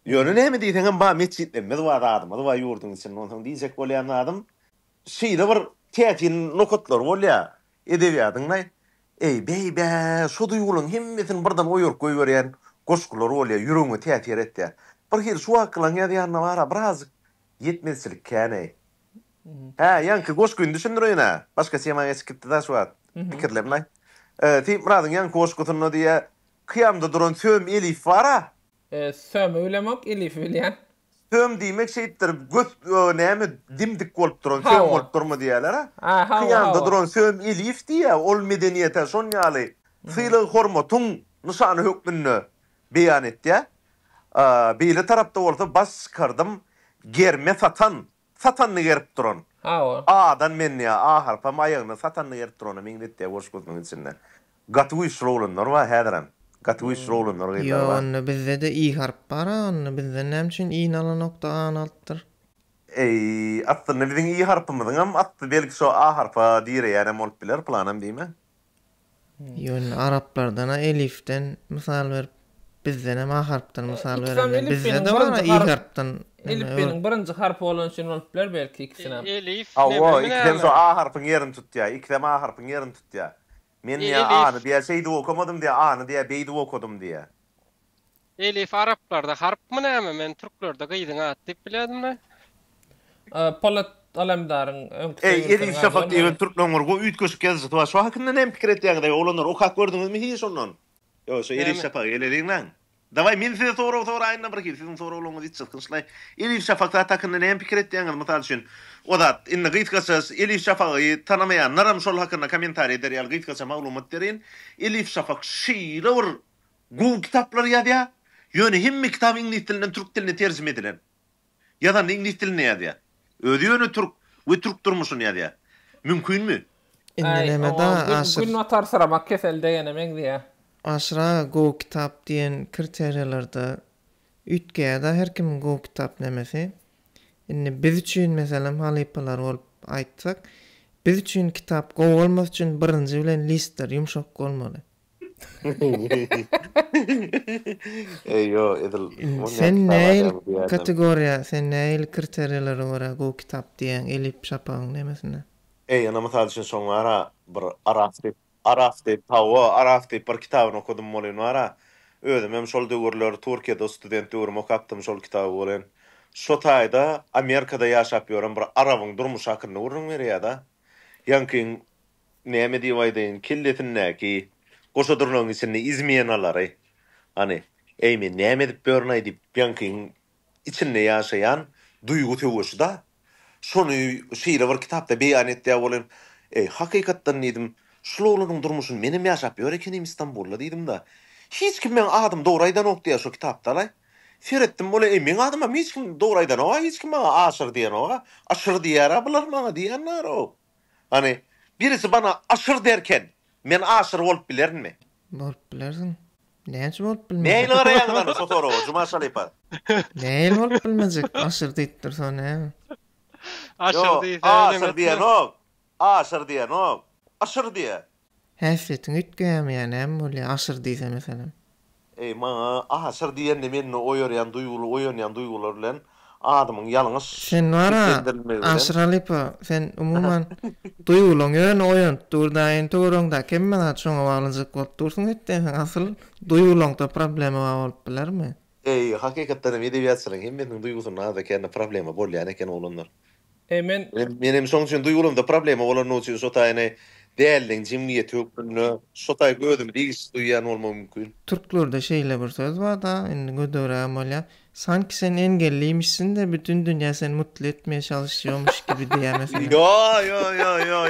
Ýöne näme diýsen ba meçitlerimiz var adamymyz var ýurdun içinde. Ondan diýjek bolýan adam şeýle bir tätin nokatlar bolýar. Edebiýatyň beýbe, şo duýgulyň hemmesini birden oýurk goýberýän goşgular bolýar, ýüregiňe täsir etdi. Bir hil şu akylan ýadyýanyna bara biraz ýetmezçilik käne. Ýanky goşguny düşündirýän. Başga semaga çykdy da şu pikirlemler. Timradyň ýan koşgutyny diýe kıyamda duran söm Elif bara. Söm ölemok Elif bilýän. Söm diýmek şeýitdir, göz näme dimdik bolup duran söm bolup durma diýerler ha. Kıyamda duran söm Elif diýe ol medeniýete şon ýaly syly hormatyň nişany hökmünü beýan etdi. Beýle tarapda bolsa baş çıkardım germe satanny gerip duran. A'dan menniýe A harpa maýagyny satanny gerip duran meňdetdi goşgutynyň içinde. Gatwy şrolanlar var häzirem. Gatwy şrolanlar var. Ýa, bizde de I harp bar, bizde näme üçin I nalan nokta A altyr. Atdy biziň I harpymyzyň hem atdy belki şo A harpa diýerýär bolup biler planam diýme. Ýöne araplardan elifden mysal berip bizden hem A harpdan mysal berip bizde de bar I harpdan. Elif'in birinci harpy bolan üçin bolup biler belki ikisine. Elif ikiden so A harpyň ýerini tutýar, ikiden A harpyň ýerini tutýar. Men ýa A-ny diýär şeýdi okumadym diýär, A-ny diýär beýdi okudum diýär. Elif araplarda harpmy näme? Men türklerde gyýdyň at diýip bilýärdim. Polat alamdaryň Elif şafak diýen türkler go üýtgeşip gezdi. Şo hakynda näme pikir etýärdi? Olanlar okak gördüňizmi hiç ondan? Ýok, şo Elif şafak eleriňden. Davay men size soru aýna bir sizin sorularynız hiç çykynçly. Elif şafakda takynda näme pikir etýäňiz mysal üçin? O da inne gytgaças Elif şafaky tanamaýanlar hem şol hakynda kommentari ederýär, gytgaça maglumat berin. Elif şafak şeýle bir gowy kitaplar ýazýar. Ýöne hemme kitap ingliz tilinden türk tiline terjime edilen. Ýa-da ingliz tiline ýazýar. Özi ýöne türk we türk durmuşyny ýazýar. Mümkinmi? Näme da aşyr. Gün atarsaramak kesel diýene meňdiýär. Aşra gowy kitap diýen kriteriýallarda ütgäde her kim gowy kitap nämesi. Biz üçin meselem halypalar bolup aýtsak, biz üçin kitap gowy bolmak üçin birinji bilen listler ýumşak bolmaly. Edil. Sen näil kategoriýa, sen näil kriteriýalary bara gowy kitap diýen Elif şapagyň nemesine? Ana mysal üçin soňlara bir Araf diýip bir kitabyny okudum bolan wara. Özüm hem şol döwürler Türkiýede student döwürüm okapdym şol kitaby bolan. Şo taýda Amerikada ýaşap ýören bir arabyň durmuş hakyny urun berýär da. Ýanky näme diýip killetindäki goşa durnagyň içinde izmeýänlary. Hani men näme diýip bernaý diýip ýanky içinde ýaşaýan duýgu töwüşde şonu şeýle bir kitapda beýan etdiýär bolan. Hakykatdan diýdim, şularnyň durmuşyny menim ýaşap ýörekenim İstanbulda diýdim da. Hiç kim men adam doğraydan ok diýär şu kitapda la. Seretdim bola men adama hiç kim doğraydan ok, hiç kim bana aşır diýen ok. Aşır diýär bular bana diýenler o. Hani birisi bana aşır derken men aşır bolup bilermi? Bolup bilersin. Näçe bolup bilmezek? Neýle garaýandan sotoro, Juma Şalypa. Näýle bolup bilmezek? Aşır diýipdir sonra. Aşır diýse aşır diýen ok. Aşır diýen ok. Aşır diýär. Häsretin ütgäm ýa näme bolýar aşır diýse meselem. Maňa aşır diýende meni oýarýan duygular bilen adamyň ýalňyş. Sen wara aşralypa sen umuman duýgularyň oýan durdaýyn turunda kemme şoňa baglanjak bolup dursun etden asyl duýgularyňda problema bolup bilermi? Hakykatdan edebiýatçylaryň hemmeniň duýgusyna da kene problema bolýar eken olanlar. Menim soň üçin duýgularymda problema bolan üçin sotaýyny değerliň jemgyýeti hökmüne sotaý gözüm diýis duýan bolmam mümkin. Türklerde şeýle bir söz bar da, indi gödörä bolýar. Sanki sen engelliymişsin de bütün dünya seni mutlu etmeye çalışıyormuş gibi diýär mesela.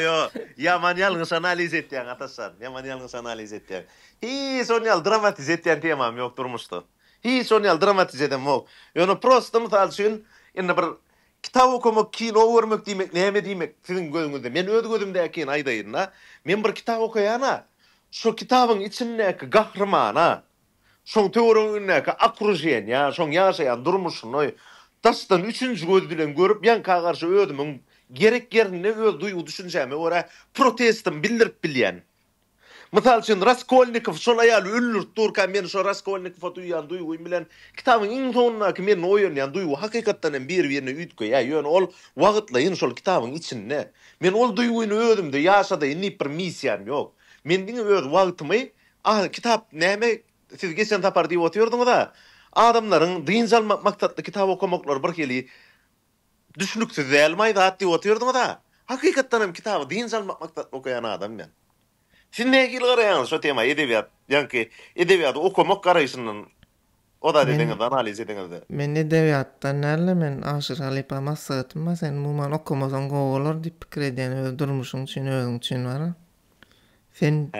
Yo. Yaman ýalňyş analiz etdiň ataşan. Yaman ýalňyş analiz etdiň. Hiç onyal dramatize etdiň temam ýok durmuşdy. Hiç onyal dramatize edem ýok. Ýöne prosta mysal üçin indi bir kitap okumak, kino görmek diýmek, näme diýmek siziň gözüňizde. Men öz gözümde ekin aýdaýyn. Men bir kitap okuýana, şu kitabyň içindäki gahrymana, şoň töwereňindäki akrujen ýa, şoň ýaşaýan durmuşyny dastan üçüncü göz bilen görüp, ýanka garşy özümiň gerek ýerine öz duýgu düşünjäme ora protestim bildirip bilýän. Mysal üçin Raskolnikov şol aýal öllürt durkan men şo Raskolnikov duýan duýgy bilen kitabyň iň soňundaky men oýanýan duýgu hakykatdan bir-birine ütgöýär. Ýöne ol wagtlaýyn şol kitabyň içinde. Men ol duýguny özümde ýaşadaýyn bir missiýam ýok. Mendiň öz wagtymy kitap näme siz geçen tapar diýip otyrdyňyz da adamlaryň dynjal maksatly kitap okumaklary bir hili düşünüksiz dälmeýdi diýip otyrdyňyz da hakykatdan hem kitaby dynjal maksatly okuyan adam men. Siz nägil garaýan şu tema edebiýat, ýa-ki edebiýaty okumak garaýşynyň o da dediňiz analiz ediňizde. Men edebiýatdan näle men aşyr alypa maksatym sen muman okumasan gowalar diýip pikir edýän öz durmuşyň üçin özüň üçin bar. Sen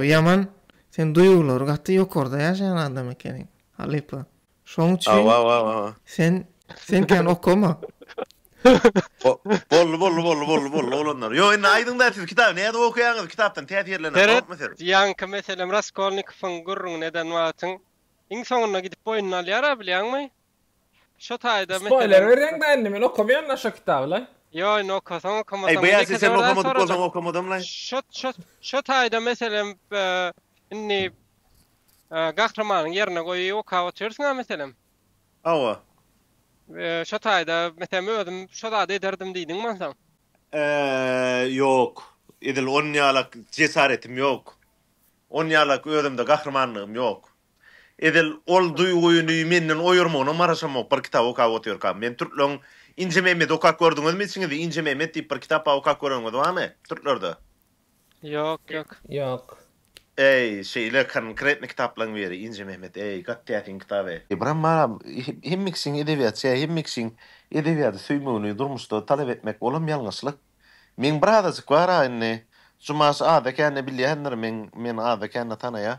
ýaman sen duýgulary gaty ýokarda ýaşaýan adam ekeniň. Alypa. Şoň üçin sen kan okuma. Bol olanlar. Yo indi aýdyňda siz kitap näde okuýaňyz kitapdan täsirlenen mesela. Ýanky meselem Raskolnikowyň gurrun neden watyň iň soňuna gidip boýnuny alýar bilýärmi? Şo taýda meselem spoiler berýäň da men okumaýan şo kitapla. Yo indi okusaň okumasaň. Ey beýäsi sen okumadyk bolsaň okumadym la. Şo taýda meselem indi gahrymanyň ýerine goýup okup oturýarsyň meselem. Awa. Şo taýda meselem özüm şo da ederdim diýdiň maňsam. Ýok. Edil on ýalak cesaretim ýok. On ýalak özümde gahrymandygym ýok. Edil ol duýguny menden oýurmagyna maraşamak bir kitap okup oturýarkam. Men Türkleň Ince Mehmet okap gördüňizmi? Içinde Ince Mehmet diýip bir kitap okap görüňiz barmy? Türklerde. Ýok. Şeýle konkretni kitaplaryň biri Ince Mehmet. Gattiýatyň kitaby. Bramma hemmiksin edebiýat, hemmiksin edebiýaty süýmegini durmuşda talep etmek bolam ýalňyşlyk. Men bir adasyk bar indi. Jumas adakany bilýänler men adakany tanaýa.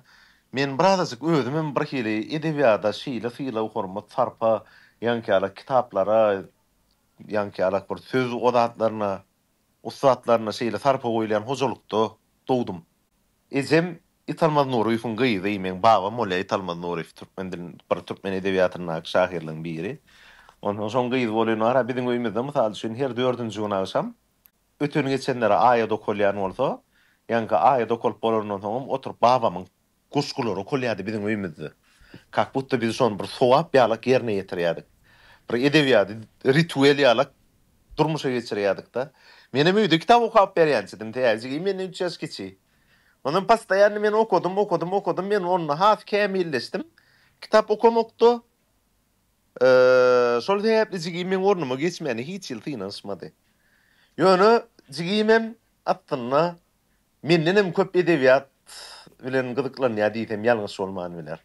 Men bir adasyk özüm bir hili edebiýata şeýle okurmat sarpa ýanky kitaplara ýanky bir söz odatlaryna ustatlaryna şeýle sarpa goýulan hojulukda dowdum. Ezem İtalman Nurif'in gıydı, men babam ola İtalman Nurif, Türkmen edebiýatynyň şahirliň biri. Ondan soň gıydı bolan ara biziň öýümizde mysal üçin her 4-nji gün aşam ötün geçenlere aýa dokolýan bolsa, ýanky aýa dokol bolandan soň oturup babamyň guskulary okolýady biziň öýümizde. Kak butda biz şonu bir sowap ýalak ýerine ýetirýärdik. Bir edebiýat ritual ýalak durmuşa geçirýärdik da. Menem öýde kitap okup berýänçidim täze, men 3 ýaş kiçi. Onun pastayanı men okudum, men onu haf kemilleştim. Kitap okumakda, şol täpli jigimem ornuma geçmeni hiç ýyl tynaşmady. Ýöne jigimem atdyna mendenem köp edebiýat bilen gyzyklanýar diýsem ýalňyş bolmany biler.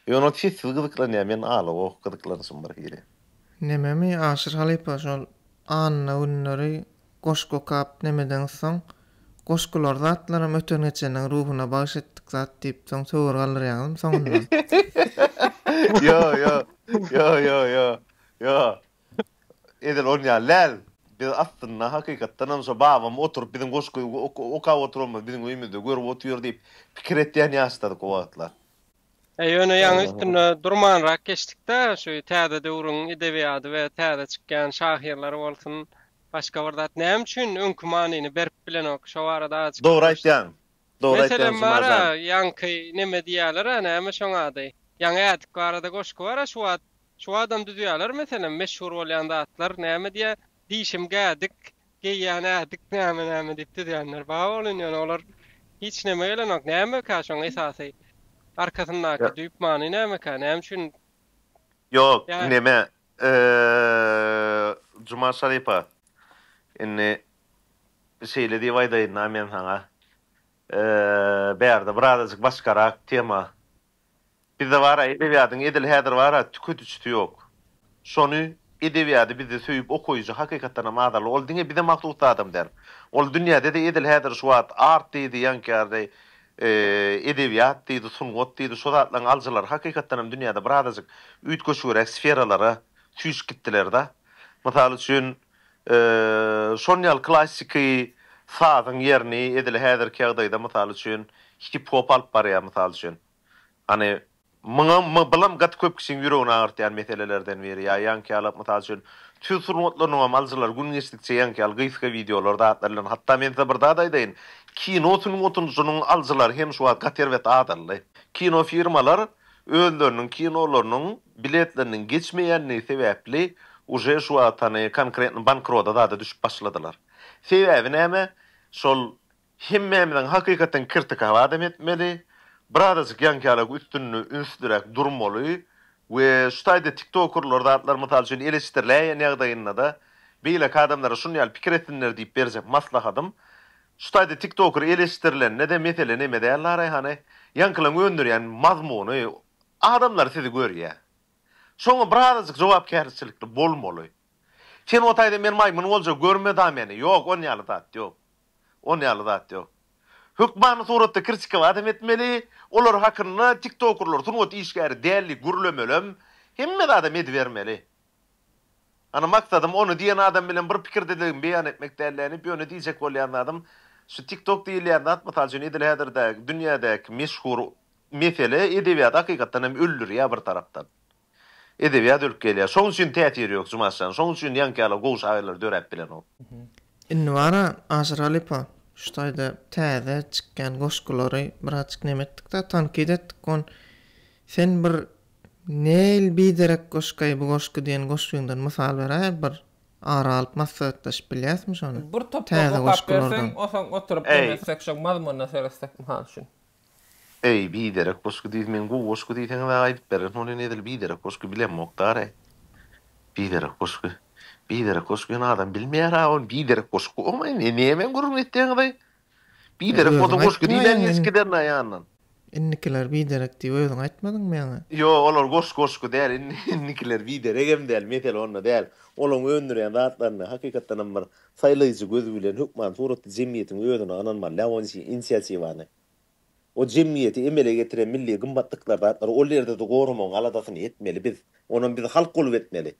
Ýöne hiç gyzyklanýar men aly ok gyzyklanşym bir hili. Nememi aşyr halypa şol anna unnary goşgo kap nemeden soň goşgular zatlaram öten geçenden ruhuna bağış etdik zat diýip soň söwür galdyryňam soňundan. Yo. Edil on ya lel. Biz aslında hakikaten so babam oturup bizim goşku oka oturma bizim öýümizde görüp oturuyor diýip pikir etdiýän ýaşladyk o wagtlar. Ýöne ýaňy üstüne durmanrak geçdik-de, şu täze döwrüň edebiýaty we täze çykýan şahyrlar bolsun, başga bir zat näme üçin öňkü manyny berip bilen ok, şo arada açyk. Doğru aýtdyň. Mesela mara yankı neme diýerler, näme şoňa ýaňy atyk arada goşku var, şu adam düzýärler mesela meşhur bolýan zatlar näme diýe diýişim gadyk, geýýän adyk näme diýip düzýärler. Ba bolýan olar hiç näme gelenok, näme ka şoň esasy arkasyndaky düýüp many näme ka, näme üçin? Yok, neme Cuma Şaripa inni şeýle diýip aýdaýyn men saňa. Berde birazajyk başgarak tema. Bizde var edebiýatyň edil häzir var tüketüçi ýok. Şonu edebiýaty bizde söýüp okuýjy hakykatdan amadarly. Ol diňe bize maksut adam der. Ol dünýäde de edil häzir şu wagt art diýdi ýankardy. Edebiýat diýdi, sungat diýdi, şu zatlaryň aljalar hakykatdan dünýäde birazajyk üýtgeşürek sferalara tüýüş gitdiler da. Mysal üçin şonýal klassiki sazyň ýerini edil häzirki ýagdaýda mysal üçin hip hop alyp barýar mysal üçin. Hani Mıngam bilam gat köp kişinin yüreğine ağırtayan meselelerden biri ya yanki alıp misal üçün tüy surmutlarının amalcılar gün geçtikçe yanki al gıyska videolarda atlarlan hatta men bir daha daydayın kinotunun otunuzunun alcılar hem şu an katervet adarlı kino firmalar öğünlerinin kinolarının biletlerinin geçmeyenliği sebepli uje şu an hani konkret bankroda da düşüp başladılar sebebi neyme sol hemmemden hakikaten kırtık havadem etmeli Bradas yankalag üstünü ünsürek durmaly we ştaýda TikTokerlarda atlar mysal üçin eleştirleýän ýagdaýynda da beýle adamlara şunýal pikir etdiler diýip berjek maslahatym. Ştaýda TikToker eleştirilen ne de mesele neme diýerler hani yankalan öndürýän mazmuny adamlar sizi görýär. Şoňa bradas jogapkärçilikli bolmaly. Sen otaýda men maýmun bolja görmedi meni. Ýok, onýaly zat ýok. Onýaly zat ýok. Hükman suratda kritika adam etmeli, olar hakkında TikTokerlar tunut işgäri däli gürlemelem, hemme de adam edivermeli. Ana maksadım onu diýen adam bilen bir pikirde beýan etmek dälläni, ýöne diýjek bolýan adam, şu TikTok diýilýän zat mysal üçin edil häzirde dünýädäki meşhur mesele edebiýat hakykatdan hem öldür ýa bir tarapdan. Edebiýat ölüp gelýär. Şoň üçin täsiri ýok Jumaşan, şoň üçin ýankaly gowy şaýyrlar dörep bilen o. Inni wara Aşralipa ştaýda täze çykkan goşgulary birazçyk nemetdik-de tankyd etdik on. Sen bir näil biderek goşgaý bu goşgy diýen goşgyndan mysal berä bir ara alyp maslahatlaşyp bilýäsmi şonu? Bir top goşgulardan osaň oturup demesek şoň mazmunna serestek mysal üçin. Ey biderek goşgy diýip men goşgy diýsen we aýdyp beren onu nedil biderek goşgy bilen mokdar. Biderek goşgy Biderek goşgyny adam bilmeýär ha, on biderek goşgy. O näme gurun etdiňi? Biderek goşgy diýen eskiden aýandan. Innikiler biderek diýip özüň aýtmadyňmy ýa-ni? Yo, olar goşgy däl, innikiler biderek hem däl, metel onna däl. Olaň öndürýän zatlaryny hakykatdan bir saýlaýjy gözü bilen hukman suratda jemgyýetiň özüne ananma lawonsi inisiýatywany. O jemgyýeti emele getiren milli gymbatlyklar zatlar ol ýerde de goramaň aladasyny etmeli biz. Onuň biz halk bolup etmeli.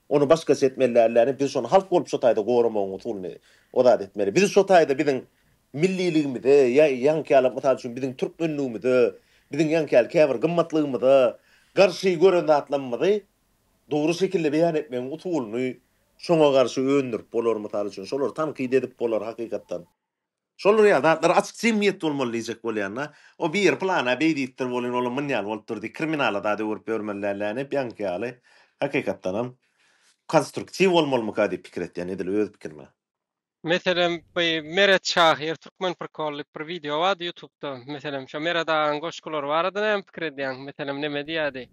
Onu başka etmelilerlerini biz onu halk bolup şotayda goramaň usulny oda etmeli. Biz şotayda biziň milliligimizde ýanky alyp mysal üçin biziň türkmenligimizde, biziň ýanky käbir gymmatlygymyzda garşy gören zatlanmady. Dogry şekilde beýan etmeň usulny şoňa garşy öndürip bolar mysal üçin. Şolar tankyd edip bolar hakykatdan. Şolar ýa-da açyk jemgyýet bolmaly diýjek bolýanna. O bir plana beýdipdir bolan ola munýal bolup durdy. Kriminal da öwrüp görmelerlerini ýanky aly hakykatdan konstruktiv bolmaly ka diýip pikir etýän edil öz pikirme. Mesela Meret Şahyr Türkmen prokollik bir video var YouTube'da. Mesela şu Meret'den goşgular vardı näme pikir edýän? Mesela näme diýärdi?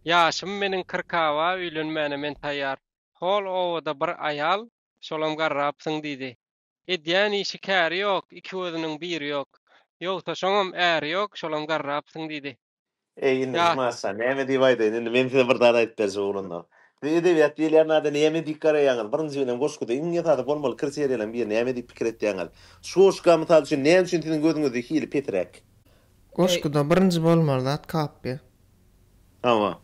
Ýaşym meniň 40-a öýlenmäne men taýýar. Hol owada bir aýal şolam garrapsyň diýdi. Edýän işi käri ýok, iki özüniň biri ýok. Ýoksa şoňam äri ýok, şolam garrapsyň diýdi. Indi masa näme diýip aýdyn? Indi men size bir daha aýdyp berse urunda. Edebiyat diýilýärnäde näme dikkar ýaňyl. Birinji bilen goşguda iň ýataty bolmaly kriteriýalardan biri näme diýip pikir etýäňyl. Şoşka mysal üçin näme üçin tiň gözüňizde hili petrek. Goşguda birinji bolmaly zat kapy. Ama.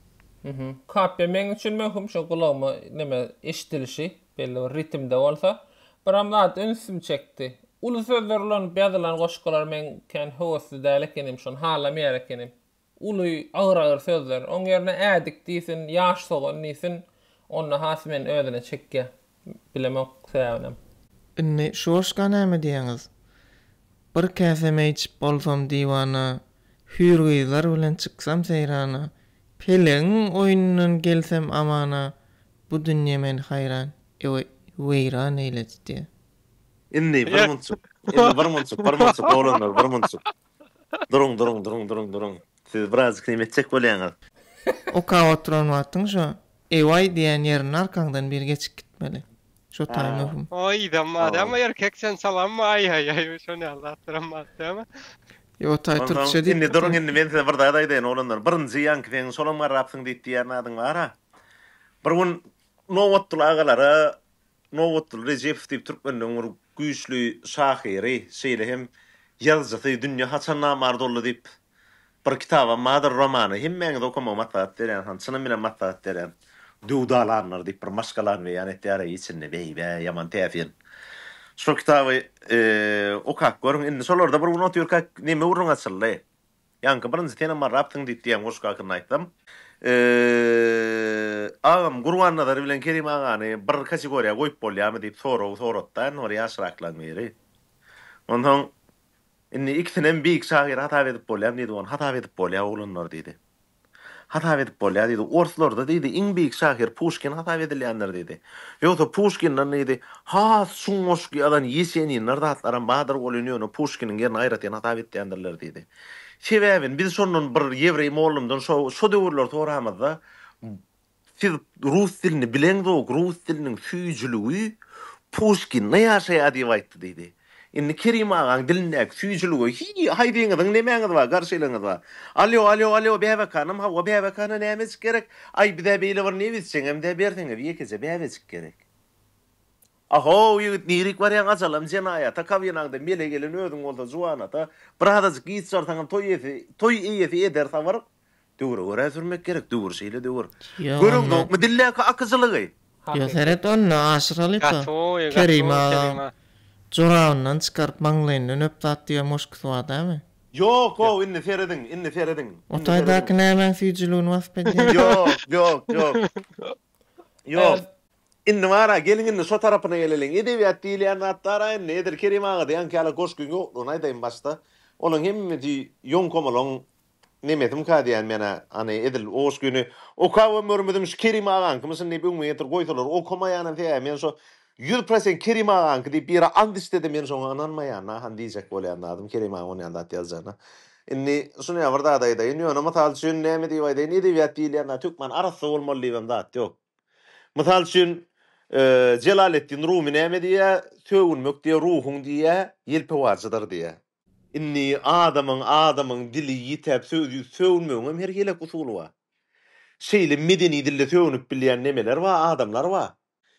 Kapya men üçin möhüm şo gulama näme eşitilişi, belli ritmde bolsa, biram zat ünsüm çekdi. Ulu sözlerlen bäzilen goşgular men kan howsy dälekenim şon hala merekenim. Ulu ağır sözler. On yerine ädik diýsin, ýaş soğun diýsin. Onna has men ödüne çekke bilemek säwnem. Inni şoşka näme diýeňiz? Bir käseme içip bolsam diwana, hürgüýler bilen çyksam seýrana, peleň oýundan gelsem amana, bu dünýä men hayran, weýran eýletdi. Inni bir munçuk. Inni bir munçuk olanlar, bir munçuk. Durun. Siz biraz kıymetçek bolýaňyz. O ka oturan wagtyň şo. Eýway diýen ýerine arkaňdan bir geçip gitmeli. Şo taýmym. Oy damma ama erkek sen salam ay şo ne Allah'tıramadı ama. Yo taý türkçe diýip. Inni durun inni men size bir daha aýdaýyn olanlar. Birinji ýankyň solamar rapsyň diýip ýernadyň bara. Bir gün Nowattul agalara, Nowattul Recep diýip türkmenden güýçlü şahyry, şeýle hem ýazgy dünýä haçanna mardolly diýip bir kitaba madır romanı himmeňi de okuma matlat deren han çynam bilen matlat deren duwdalarlar diýip bir maskalan we ýani täre içinde beýbe ýaman täfin. Şu kitabı okak görüň indi solarda bir not ýörkak näme urun açyldy. Ýanky birinji tenem mar raptyň diýdiň goşgakyny aýtdym. Ağam Gurbanadar bilen Kerim agany bir kategoriýa goýup bolýarmy diýip soratdan or ýaşraklan beri. Ondan inni ikisinin büyük şair hata edip bolýar diýdi, on hata edip bolýar oğlanlar diýdi. Hata edip bolýar diýdi. Orslorda diýdi, iň büyük şair Pushkin hata edilýänler diýdi. Ýogsa Pushkindan diýdi, ha suňoşky adan ýeşeni nardatlaran Bahadır Golunýony Pushkinin ýerine aýratýan hata etýändirler diýdi. Sebäbin biz şonun bir ýewrey mollumdan şo döwürler soramazda siz rus dilini bileňiz, rus diliniň süýjüligi Pushkin näýaşaýar diýip aýtdy diýdi. Inni Kerim ağaň dilinde süýjüligi haýdyňyzyň nemeňiz bar, garşylygyňyz bar. Alo, bäbe kanım, ha, bäbe kanı näme gerek? Ay, bir de beýle bir nebitçiň, hem de berdiňiz, ýekese bäbe gerek. Aho, ýigit nirik barýan açalam jenaya, takawýanagda mele gelen ödüň bolsa juwanata, bir hadasyk giýip sartaňam toy eýesi eder sabar. Döwür öre sürmek gerek, döwür şeýle döwür. Görüňmi dilleki akyjylygy? Yo seret onna aşralypa. Kerim ağa. Jorawndan çykaryp maňlaýyndan öpdat diýen moşky adamy? Yok, inni feredin. O taýdaky näme süýjülügini wasp Yok. Inni mara gelin inni so tarapyna geleliň. Edebiýat diýilýän atlara nedir Kerim ağa diýen kala goşgyn ýoklugyny aýdaýyn başda. Olaň hemmeti ýonkomalaň nemetim ka diýen mena ani edil oşgyny okawa mörmedim Kerim ağaň kimsin ne bilmeýär ýetir goýsalar okumaýan diýär men so 100% Kerim ağaň diýip bir andistede men so ananmaýan han diýjek bolýan adam Kerim ağaň ýanda ýazjana. Inni şunu ýa-birda aýdaýyn ýöne mysal üçin näme diýip aýdaýyn edebiýat diýilýän türkmen arasy bolmaly diýen zat ýok. Mysal üçin Celaleddin Rumi näme diýär? Söwünmek diýär, ruhun diýär, ýelpewaçydyr diýär. Inni adamyň dili ýitep söwünmegiň her gelek usuly bar. Şeýle medeni dilde söwünüp bilýän nemeler bar, adamlar bar.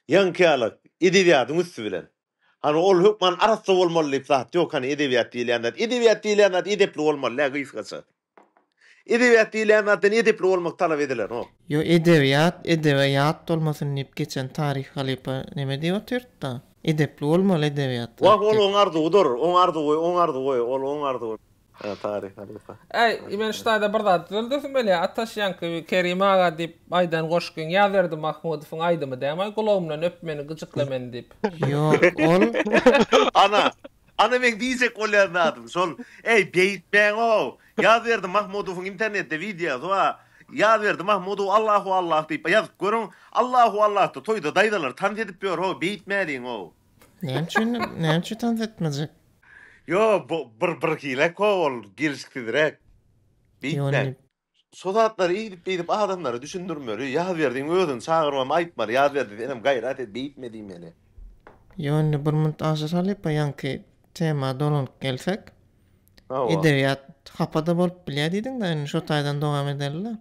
Ýankalyk edebiýatyň üstü bilen. Hani ol hukman arasy bolmaly diýip zat ýok, hani edebiýat diýilýän edepli bolmaly, gysgaça. Edebiýat diýilýän edepli bolmak talap ediler, o. Yo edebiyat olmasyn diýip geçen tarih halypa neme diýip oturtda. Edepli bolmaly edebiyat. Ol oňardy goý. Tarih halypa. Men ştaýda bir zat düzeldim bele ataş ýanky Kerim ağa diýip aýdan goşgyn ýazerdi Mahmudowyň aýdymy däme gulagymdan öpmeni gyjyklamen diýip. Ýok, ol. Ana men diýjek bolýan adam. Sol, beýtmeň o. Ýazerdi Mahmudowyň internetde video wa ýazerdi Mahmudow Allahu Allah diýip ýazyp görüň. Allahu Allah da toýda daýdalar tan edip ber o, beýtmädiň o. Näçe tan etmejek? Yo, bir hilek ol, girişkidirek. Beýtmek. Sodatlar iýip adamlara düşündirmer. Ýazberdiň özüň çagyrmam aýtmar, ýazberdi enem gaýrat et beýtmediň meni. Ýöne bir munt aşralyp ýanky tema dolanyp gelsek. Edebiyat hapada bolup bilýär diýdiň da, şo taýdan dowam ederler.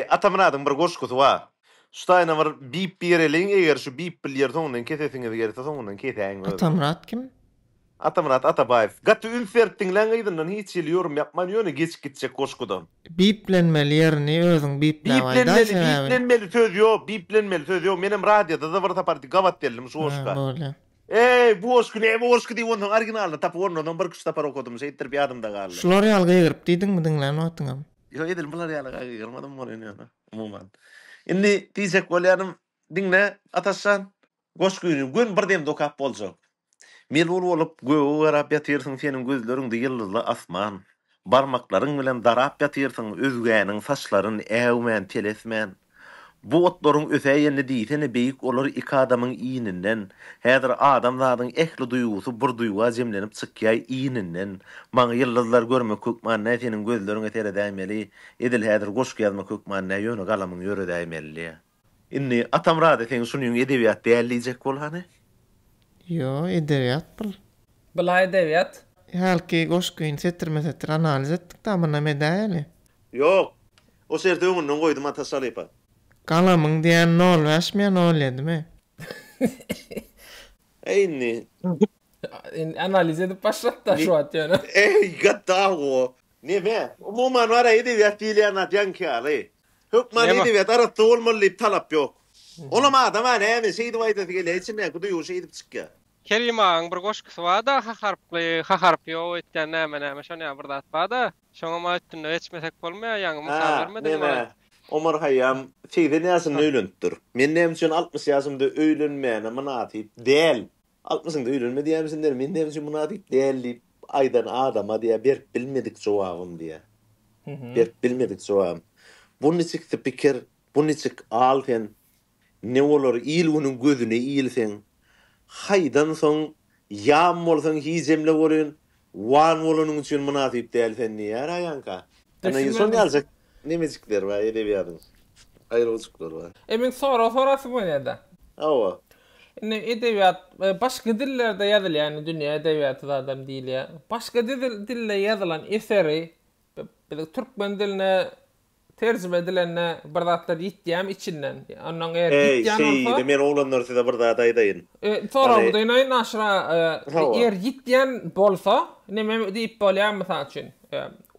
Atamynadyň bir goşgusy bar. Stayna var bip birelin eger şu bip bilir tondan kesesiniz gerse tondan keseň. Atamrat kim? Atamrat Atabayev. Gatı ünferttin lan aydından hiç yorum yapman yönü geç gidecek koşkudan. Biplenmeli yerini özüň bipläwayda. Biplenmeli söz yok. Menem radyoda da var tapardı gavat dedim şu oşka. Böyle. Bu oşku ne bu oşku diye onun orijinalini tapıp ondan bir kuş tapar okudum. Şeyittir bir adım da gallı. Şular ýalga ýigirip diýdiň mi diňlen otyňam? Yo edil bular ýalga ýigirmadım bolýan ýa. Umuman. Indi diýsek bolýanym diňle ataşsan goşkuýny gün birdem dokap boljak. Melul olup göğü garap ýatyrsyň senin gözleriňde ýyldızly asman. Barmaklaryň bilen darap ýatyrsyň özgäniň saçlaryny äwmän telesmän. Bu otlaryň ösäýeni diýsene beýik olar iki adamyň iýininden. Häzir adam zadyň ehli duýgusy bir duýga jemlenip çykýar iýininden. Maňa ýyldızlar görmek kökman näsenin gözleriňe tere däýmeli. Edil häzir goşky ýazma kökman näýe ýöne galamyň ýöre däýmeli. Inni atamrady sen şunyň edebiýat däýerlijek bolhany? Yo, edebiyat bul. Bula edebiyat? Halki goşkuýyn setir analiz etdik da mana medali. Yok. O serde öňünden goýdum atasalypa. Galamyň diýen nol wäşmeýän nol edimi? Eyni. Analiz edip başlatda şu at ýöne. Gatago. Neme? Umuman wara edebiyat diýilýän ýankyary. Hökman edebiyat aratda bolmaly talap ýok. Olam adam näme şeýdi waýda diýilýär, içine guduýu şeýdi çykýar. Kerimaň bir goşkusy bar da harp ýok etden näme şonu bir zat bar da. Şoňa maýtdyň etmesek bolmaýar, ýa-ni mysal bermedin. Omar Hayyam şeyde näsini öýlenipdir. Men näme üçin 60 ýaşymda öýlenmäne munatyp däl. 60-ynda öýlenme diýämsin der. Men näme üçin munatyp däl aýdan adama diýe berip bilmedik jogabym diýe. Berip bilmedik jogabym. Bu niçik pikir, bu niçik alten ne olur ýylynyň gözüne ýylsen. Haýdan soň ýam bolsaň hizemle bolýan, wan bolanyň üçin munatyp däl sen näýär aýanka. Ana ýyson ýalsak nemecikler var edebiýatyň. Aýrylyklar var. Emin sorasy bu näde? Awa. Edebiyat başka dillerde ýazylýar, yani dünýä edebiýaty adam diýilýär. Başka dille ýazylan eseri türkmen diline tercüme edilenine bir zatlar ýitýär içinden. Ondan eger ýitýän bolsa, men oglanlar size bir zat aýdaýyn. Sonra bu daýyn naşra eger ýitýän bolsa, näme diýip bolýar mysal üçin?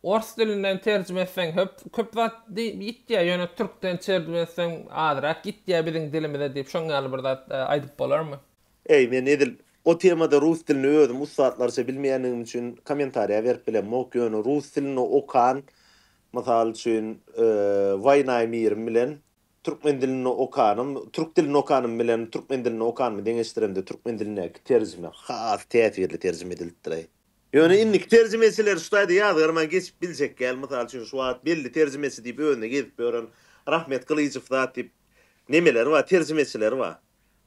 Ors dilinden tercüme etsen köp zat ýitýär, ýöne türkden tercüme etsen azrak ýitýär biziň dilimizde diýip şoňa bir zat aýdyp bolarmy? Men edil o temada rus dilini özüm ustatlarça bilmeýänim üçin kommentariýa berip bilen mokýony rus dilini okan. Masal üçün Vaynay mirim bilen Türkmen dilini okanım, Türk dilini okanım bilen Türkmen dilini okanım deňeşdiremde Türkmen diline terjime has täsirli terjime edildi. Ýöne innik terjimesiler şuýdy ýazgyrman geçip biljek gel masal üçün şu wagt belli terjimesi diýip öňüne gezip bören Rahmet Kılıçev zat diýip nemeler var, terjimesiler var.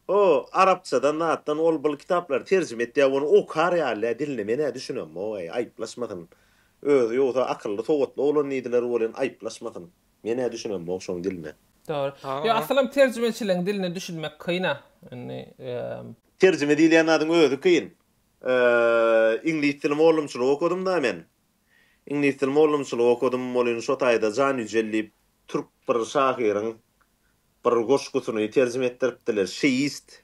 O Arapçadan natdan ol bul kitaplar terjime etdi ýa-ni okar ýa-ni diline mene düşünem. Oy aýplaşmadym. Ýogsa akylly sowatly olan nidiler bolan aýplaşmadym. Mene düşünem okşoň dilme. Doğru. Ya aslan tercümeçiliğin dilini düşünmek kıyına. Yani tercüme diýilýän adyň özü kıyın. İngiliz dilini oğlumçylyk okudum da men. İngiliz dilini oğlumçylyk okudum bolýan şo taýda Jan Yücelli türk bir şahyryň bir goşgusyny tercüme etdiripdiler. Şeýist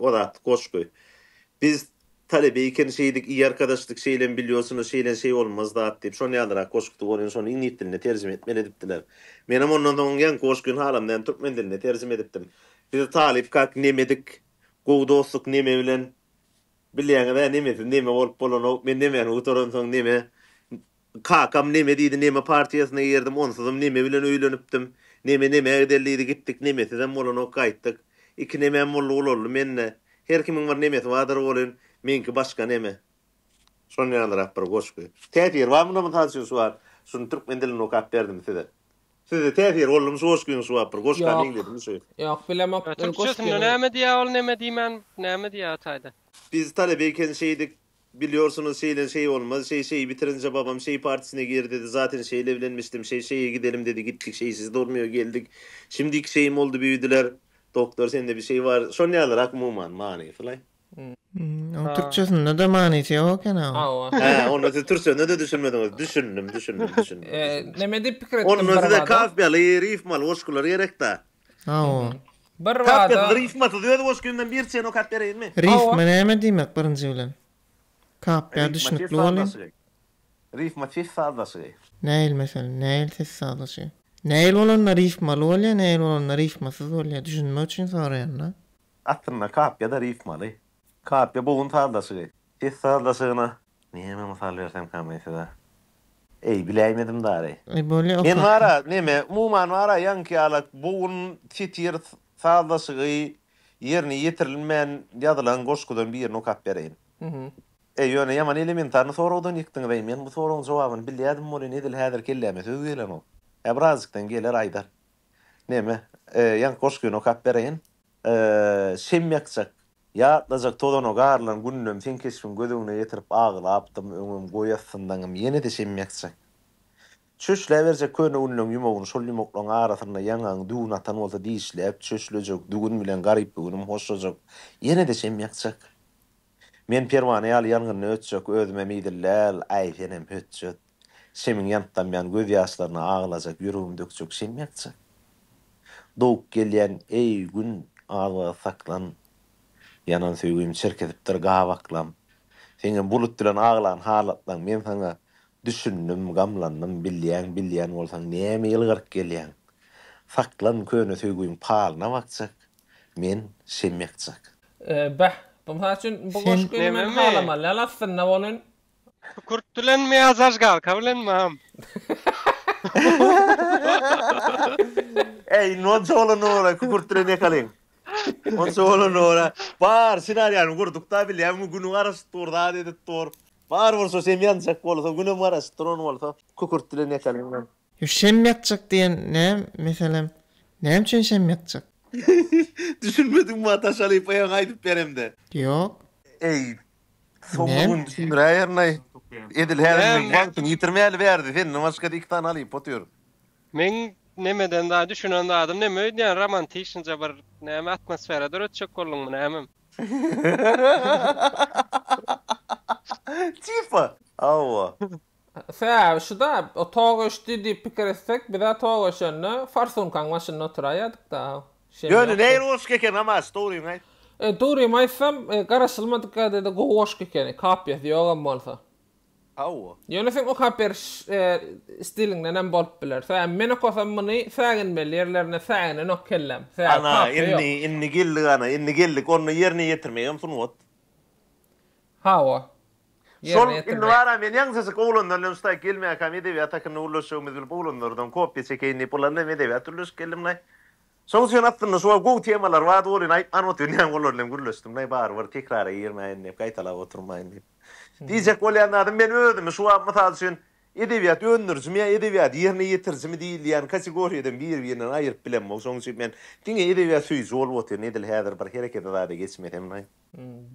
o da goşgu. Biz talebe iken şeydik, iyi arkadaşlık şeyle biliyorsunuz, şeyle şey olmaz da deyip şonu yadırak koşktu bolýan şonu İngiliz diline tercüme etmeli edipdiler. Menem ondan soňň koşkun halamdan türkmen diline tercüme edipdim. Biz talip kak nemedik, gowy dostluk neme bilen bilýäňe neme bolup bolan men neme oturan soň neme kakam neme diýdi, neme partiýasyna girdim, onsuzum neme bilen öýlenipdim. Neme edelliýdi gitdik, nemesinden bolan ok gaýtdyk. Iki neme boldy menne. Her kimiň var nemesi wadyr bolan. Menki başka neme? Şonu ýandyrak bir goşky. Täsir barmyna bu taýsy suwar. Şunu türkmen dilini okap berdim size. Size täsir boldum goşkyň suwar bir goşka diňledim şu. Ýok, bilemok. Türkçesinde näme diýär ol, näme diýmän, näme diýär taýda. Biz talebeyken şeydik, biliyorsunuz şey olmaz. Şey bitirince babam şey partisine girdi dedi. Zaten şeyle evlenmiştim. Şeye gidelim dedi. Gittik şeysiz durmuyor geldik. Şimdiki şeyim oldu büyüdüler. Doktor sende bir şey var. Şonu ýandyrak muman many falan. O Türkçesinde de manisi ýok ene. Onu Türkçesinde de düşünmedim. Düşündüm. Neme diýip pikir etdim. Onu da kafbeli rifmal oşkular gerek da. Awa. Bir Kapya vada rifmatı diyordu boş günden bir sen o kapya mi? Rifma näme diýmek birinji bilen? Kapya düşnükli bolan. Rifma tis sağdası. Näil mesela, näil ses sağlaşı. Näil bolanlar rifmaly bolýar, näil bolanlar rifmasız bolýar. Düşünmek üçin soraýan. Atına kapya da rifmaly. Kapya boğun sağdası. Tis sağdasına. Näme misal versem kamaysa. Ey bilemedim dary. Bolýar. Men wara neme muman wara yanki alak boğun titir sağdası yerini yetirilmeyen yadılan goşkudan bir yerini o kapya reyin. Yöne yaman elementarny sorawdan ýykdyň we men bu sorawyň jogabyny bilýärdim bolan edil häzir kelläme söz gelen o. Ebrazykdan geler aýdar. Näme? Ýan goşkyn o kap bereýin. Şemýakçak. Ýatlajak todan o garlan günnüm sen kesip gödüňe ýetirip aglapdym öňüm goýasyndan ýene de şemýakçak. Çöşle berjek köne unnun ýumogyny şol ýumoklaryň arasyna ýaňaň dugun atan bolsa diýişlep çöşlejek dugun bilen garyp bugünüm hoşajak. Ýene de şemýakçak. Men perwany ýaly ýalgyny ötjek özüme midilläl aýfenem hötjek. Şemiň ýantdan men göz ýaşlaryny aglajak ýüregim dökjek şemýakçak. Dowuk gelýän ey gün awa saklan. Yanan söýgüm çerkezipdir gawaklam. Seňe bulut bilen aglan halatdan men saňa düşündüm, gamlandym, bilýän bolsaň näme ýylgyryp gelýän. Saklan köne söýgüm palna wakjak. Men şemýakçak. Bunun için bu goşkyn men halamaly. Aslynda bolan Kurtulan meyazaj gal, kabullenmem. Ey, non solo nora, kurtulan yakalın. Non solo nora. Bar, senaryanı kurduk da bile, hem günün arası torda dedi tor. Bar varsa sen yanacak bolsa, günün arası toron bolsa, kurtulan yakalın. Şemýakçak diýen näme? Meselem, näme üçin şemýakçak? Düşünmedim mi ataşalyp aýaň aýdyp beremde? Ýok. Ey, soňgun düşünýär Edil häzir wagtyny ýitirmäli berdi. Sen namaşka diktan alyp otur. Men nemeden daha düşünen adam näme öýdýän romantikçe bir näme atmosferada ötjek bolýan näme? Tipa. Awa. Fa, şuda o toğuşdy diýip pikir etsek, bir de toğuşanny farsun kaňmaşyny oturaýadyk da. Ýöne näme oşk eken ama story näme? Doğru maysam garaşılmadık da goşk eken kapya diýýan bolsa. Awa. Ýöne sen o kapya stilingden hem bolup biler. Sen men okasam muny sägin bellerlerine sägin ok kellem. Ana inni geldik onu yerine getirmeýän sunwat. Hawa. Sol inni wara men ýaňsy gowlandan usta gelmeýär kam edebiyat hakyny ulaşýarmyz bil bolanlardan kopya çekeýini polanna edebiyat ulaşyp gelimnä. Soňsy atdyna şo gow temalar wad bolýan anotýan ýan bolýan gurlaşdym näme bar tekrara ýermäýän diýip gaýtalap oturmaýyn diýip. Diýjek bolýan adam men özüm şu mysal üçin edebiyat öňdürjüm ýa edebiyat ýerine ýetirjimi diýilýän kategoriýadan bir-birinden aýryp bilenmek. Soňsy üçin men diňe edebiyat süýji bolup otur edil häzir bir hereket edýär geçmedim.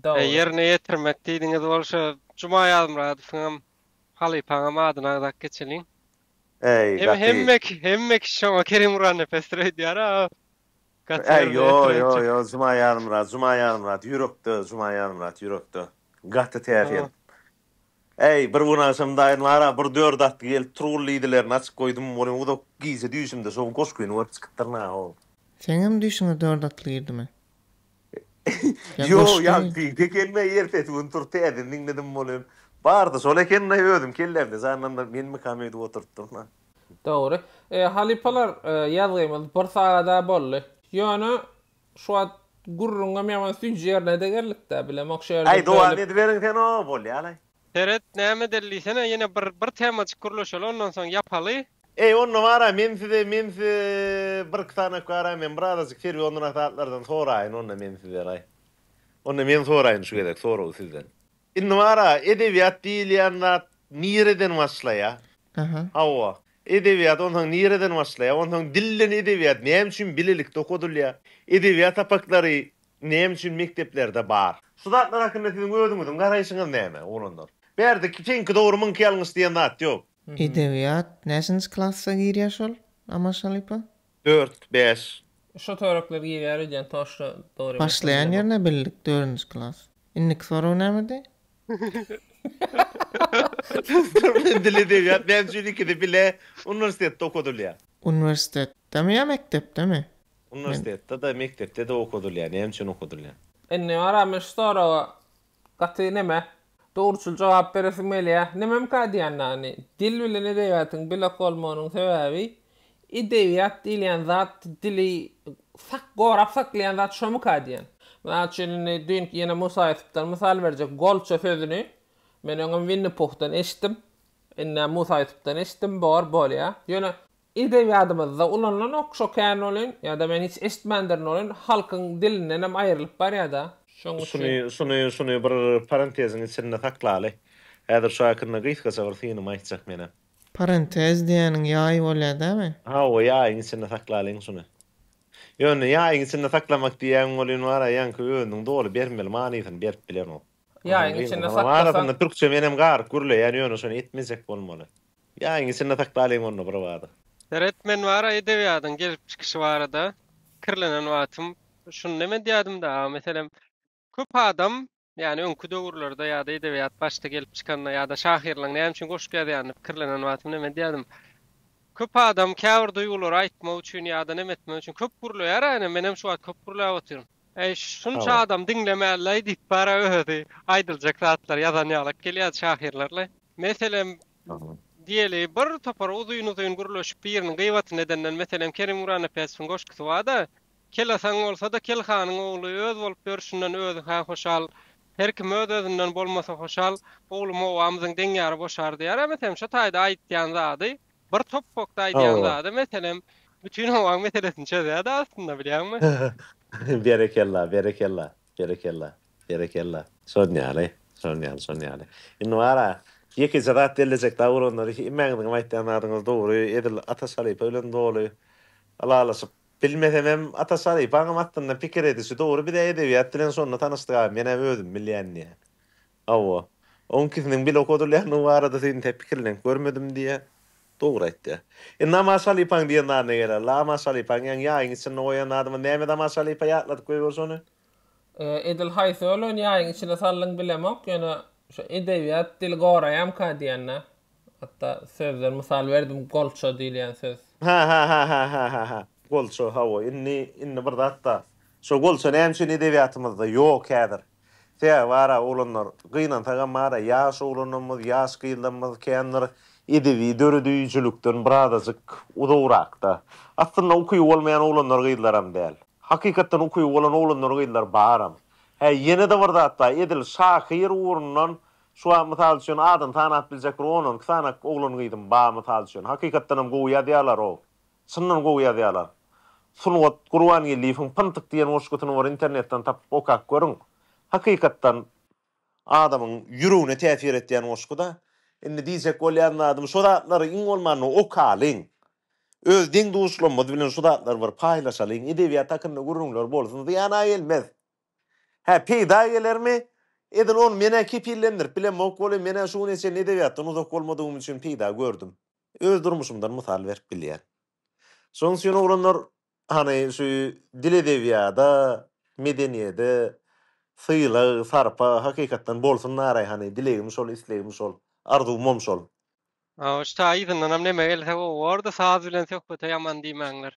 Ýerine ýetirmek diýdiňiz bolsa Juma ýazmradyň halypaňam adyna da geçeliň. Ey, hemmek şoňa Kerim Murat nefesdir diýär. Yo, Juma ýazmrat, ýürekde. Gatda täýär. Ey, bir bunaşymda nara bir 4 atdy gel trollydiler, naçyk goýdum, bolan o da gize düýüşimde şoň goşkyny wagt çykdyrna o. Seňem düşüňe 4 atly girdim. Yo, ýa gelme ýertet untur täze dinledim bolan. Barda şol ekenni öýdüm kellemde, zananda men mi kamedy oturtdym. Doğru. Halypalar ýazgymyz bir sagada boldy. Ýöne şu gurrunga meýan süýji ýerine de geldik bilem okşaýar. Ay, dowam ediberiň sen o bolýar. Teret näme dellisene ýene bir tema çykurlaşal ondan soň ýapaly. Ey, onu wara men size bir kitana kara men brazyk serbi ondan saatlardan soraýyn, onu men size ray. Onu men soraýyn şu gedek soraw sizden. Inni wara edebiyat diýilýän nireden başlaýa? Hawa. Edebiyat ondan nireden başlaýa? Ondan dillen edebiyat näme üçin bilelik dokudulýa? Edebiyat apaklary näme üçin mekteplerde bar? Sudatlar hakynda siziň özüňiziň garaýşyňyz näme onundan? Berdi kiçinki dogry myn ýalňyz diýen zat ýok. Edebiyat näçinji klassa girýär şol? Amaşalypa? 4-5. Şu törekler girýär diýen toşry dogry. Başlayan ýerine bildik 4-nji klass. Innik soraw näme? Dil edebiyat näme üçin ikide bile universitetde okudulýar. Universitetdemi ýa mektepdemi? Üniversitede de mektepte de okudul yani. Hemçin okudul yani. Enne aramış sonra katı neme? Doğrusul cevap veresim ya. Nemem kadiyan yani. Dil bilen edebiyatın bilak olmanın sebebi edebiyat dilen zat dili gorap saklayan zat şomu kadiyan. Ben şimdi dün yine Musa'yıptan misal verecek Golço sözünü men onun vinni puhtan eşittim. Enne Musa'yıptan eşittim bol ya. Yani edebiyatımızda ulanılan okşokan olun ya da ben hiç eşitmendirin olun halkın dilinden hem ayrılıp var ya da. Şunu bir parantezin içinde taklalı. Eğer şu hakkında gıytkasa var siyini aytacak mene. Parantez diýeniň ýaý bolýar dämi? Ha o ýaýyň içinde taklalyň şunu. Ýöne ýaýyň içinde taklamak diýen bolýan wara ýanky öňüň dolu bermeli manysyny berip bilen o. Ýaýyň içinde saklasan türkçe menem gar gürle ýani ýöne şunu etmezek bolmaly. Ýaýyň içinde taklalyň onu bir wada. Öğretmen var edebiyatın gelip çıkışı var da kirlenen watym şunu neme diýdim da meselem köp adam yani öňkü döwürlerde ýa-da edebiyat başta gelip çıkanna ýa-da şahirliň näme üçin goşup ýa-da kirlenen watym neme diýdim. Köp adam käwir duýgular aýtmak üçin ýa-da neme etmek üçin köp gurulýar ýa-ni menem şu wagt köp gurulýar otyryn. Şunça adam dinlemäli diýip bara öhdi aýdyljak zatlar ýazan ýalyk gelýär şahirlerle. Meselem diýeli bir topar uzun guruluşyp bir ýeriniň gıybaty nedenden meselem Kerim Uran Efendiň goşgusy wada kelasaň bolsa da Kelhanyň ogly öz bolup görüşünden özü hoşal her kim özünden bolmasa hoşal oglum o amzyň deňýäri boşar diýär meselem şu taýda aýtýan zady bir topokda aýtýan zady meselem bütün o meselesini çözýär da aslında bilýärmi? Berekella. Sonýaly. Indi wara ýeki zat delecek dawranlar immäňiň aýtýan adyňyz dogry edil Atasalyp ölen dolu. Alalasy bilmesem Atasalyp aňamatdan pikir edisi dogry bir de edebiyat bilen sonra tanışdyk. Mene özüm bilýän diýär. Awa. Onkisiniň bil okudulýan warada sen tepkirlen görmedim diýe. Dogry aýtdy. Namasalypaň diýen näme geler? Namasalypaň ýaýyň içinde oýan adamy näme Namasalypa ýatladyk goýursony? Edil haýsy olun ýaýyň içinde sallyň bilemek ýöne şu edebiyat dil goraýam ka diýenne. Hatta sözler misal berdim Golço diýilen söz. Ha. Golço hawa inni bir hatta şu Golço näme edebiyatymyzda ýok häzir. Täze wara olanlar gynan tagan mara ýaş olanymyz, ýaş gyýlanmaz kenler edebi döredüýçülükden biradazyk udawrakda. Aslında okuýy bolmaýan olanlar gyýlaram däl. Hakykatdan okuýy bolan olanlar gyýlar baram. Yine de var da hatta edil şahir uğrundan şu an misal üçün adın tanat bilecek onun kısanak oğlun gıydım bağ misal üçün. Hakikattanım goğuya diyalar o. Sınnan goğuya diyalar. Sunu Kur'an yelifin pıntık diyen oşkutunu var internetten tapıp okak görün. Hakikattan adamın yürüğüne tesir ettiyen oşkuda. Indi diyecek olyan adım sodatları in olmanı okalın. Öz din duşlanmadı bilen sodatlar var paylaşalın. Edebiyat hakkında gururlar bolsun. Diyana gelmez. Peyda geler mi? Edin on mene kipillendir. Bilen mokoli mene şu neçe edebiyattan uzak olmadığım için peyda gördüm. Öz durmuşumdan misal verip bilýär. Soň şonu olanlar hani şu dil edebiyada, medeniyede, syýla, sarpa hakykatdan bolsun naray hani dilegim şol, islegim şol, arzum şol. Şu taýydan nam neme gelse o orada saz bilen söhbet ýaman diýmäňler.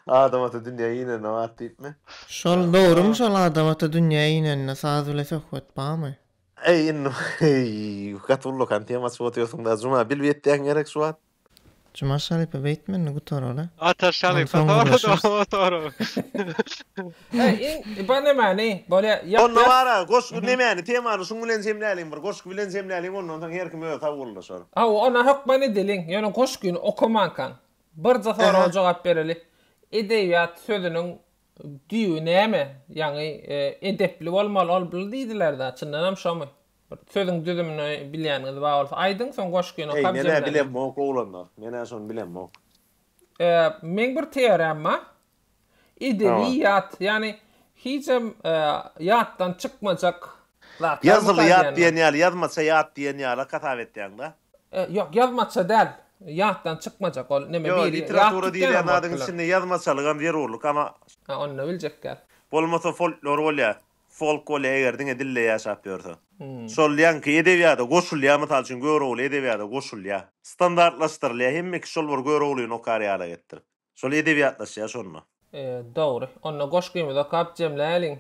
Adamata dünýä ýene näwat diýipmi? Şol dogrymy şol adamata dünýä ýene saz bilen söhbet barmy? Katullo kan temas otuyorsun da Cuma bilbetden gerek şu an. Cuma Salypa beýtmenni gutorala. Atasalypa doğru. Ben nemani böyle Onno wara goşku nemani temany şuň bilen semläliň bir goşku bilen semläliň ondan soň her kim öýe tawulla şol. Ona hökmeni diliň ýöne goşkuny okuman kan. Bir zafara jogap bereli. Edebiyat sözünün diýi näme? Ýani edepli bolmaly diýdiler da çyndanam şomy. Sözüň düzümini bilýäniňiz bar bolsa aýdyň soň goşkuny okap jemläň. Mene bilem mok oğlanlar. Mene şonu bilem mok. Men bir teorema edebiyat ýani hiçem ýatdan çykmajak. Yazılı ýat diýen ýaly, ýazmaça ýat diýen ýaly katap etdiň da. Ýok, ýazmaça däl. Ýatdan çykmajak ol neme bir literatura diýen adyň içinde ýazmaçalygam berurluk ama onu biljekler. Bolmasa folklor bolýar. Folk bolýar eger diňe dille ýaşap ýörse. Şol ýanky edebiyata goşulýar mysal üçin görogly edebiyata goşulýar. Standartlaşdyrylýar hemme şol bir göroglyny okar ýaly getdir. Şol edebiyatlaş ya şonma. Doğru. Onna goşgymyz da kap jemläliň.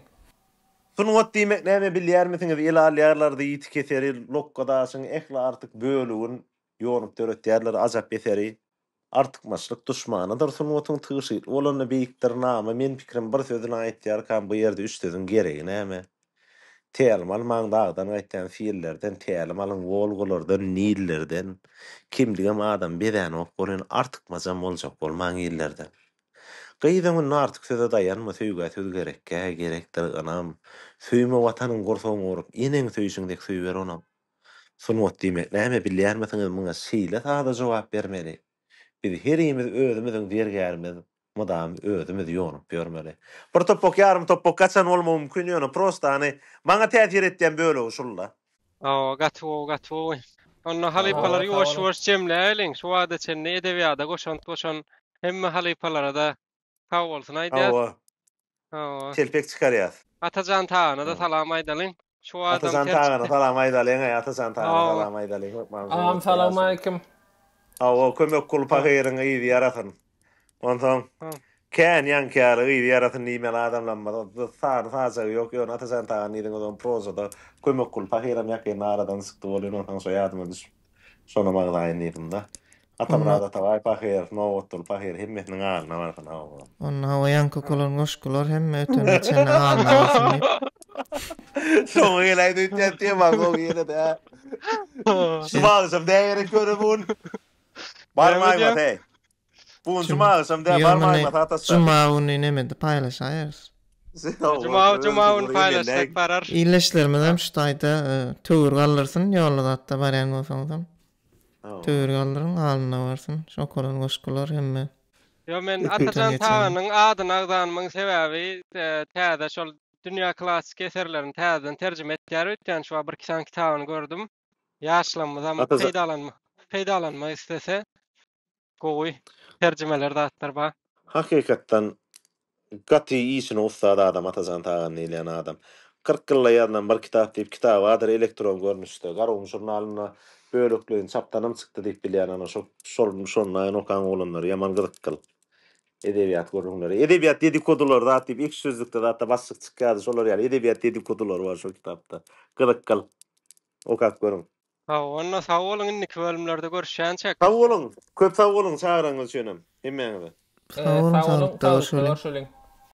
Sunwat diýmek näme bilýär misiniz? Ilalýarlarda ýiti keseri, lokkadaşyň ehli artık bölügün ýonyp döretýärler, azap beseri. Artykmaçlyk duşmanydyr sunwatyň tyşy. Olany beýikdir nama. Men pikirim bir sözüni aýtýar kan bu ýerde üç sözüň geregi näme? Tälim almaň dagdan aýtýan fiillerden, tälim alyň bolgulardan, nillerden, kimdigem adam beden okbolan artykmaçam boljak bolmaň ýyllardan. Gıydanın artık söze dayanma söýgä söz gerekdir anam. Söýme watanyň gorsoň orup, enen söýüşiňdek söýber onam. Sunwat diýmek näme bilýär misiniz? Muňa şeýle sada jogap bermeli. Biz her ýerimiz özümiziň bergärimiz, mudam özümiz ýonyp bermeli. Bir topok ýarym topok gaçan bolmagy mümkin ýöne prosta hani maňa täsir etdiň bölegi şulla. Gatwo. Onna halypalar ýoş jemläliň. Şu wada çenne edebiýata goşan hemme halypalara da sag bolsun aýdýar. Telpek çıkarýar. Atajan taýana da salam aýdalyň. Şu adam Atajan taýana salam aýdalyň, atajan taýana salam aýdalyň. Salam alaykum. Kömek kulpa geyrin iyidi yaratın. Ondan kän ýankary iyidi yaratyn niýmeli adamlar. Sağ yok ýon atajan taýany ýydyň odan prozada kömek kulpa geyrin ýakyn aradan çykdy bolýan ondan so ýadyma düş. Şona magdaýyn ýerinde. Atamrada taway paher, no otul paher himmetniň alyna barkan hawa. Onna o ýanky kolon goşkular hemme ötüne çene alyna barkan. Şoňa geleýdi diýip tema go ýerde. Şumagsam däýeri görübün. Barmaýma te. Bun şumagsam däýer barmaýma tatasy. Cuma uny nemede paýlaşýar. Cuma uny paýlaşsak barar. İýleşlermedem şu taýda töwür gallarsyn ýolda hatda barýan bolsaňyz. Töwür galdyryn alyna barsyn. Şo kolon goşkular hemme. Yo men atajan taýanyň adyny agdanmyň sebäbi täze şol dünýä klassik eserlerini täzeden terjime etýär ötýän şu bir kisan kitabyny gördüm. Ýaşlanmazam peýdalanma istese gowy terjimeler datlar ba. Hakykatdan gaty işini ustad adam atajan taýany ýylan adam. 40 ýylla ýaznan bir kitap diýip kitap adyr elektron görnüşde garawyn jurnalyna bölüklerin çapdanam çykdy diýip bilýän ana şonlaýan okan olanlar ýaman gyzykyl. Edebiyat görünler. Edebiyat dedikodular da diýip ilk sözlükde da bassyk çykýardy şolar ýaly edebiyat dedikodular bar şu kitapda. Gyzykyl. Okak görün. Onna sag bolun indiki bölümlerde görüşýänçek. Sag bolun. Köp sag bolun çağıraňyz şönüm. Hemmeňize. Sag bolun.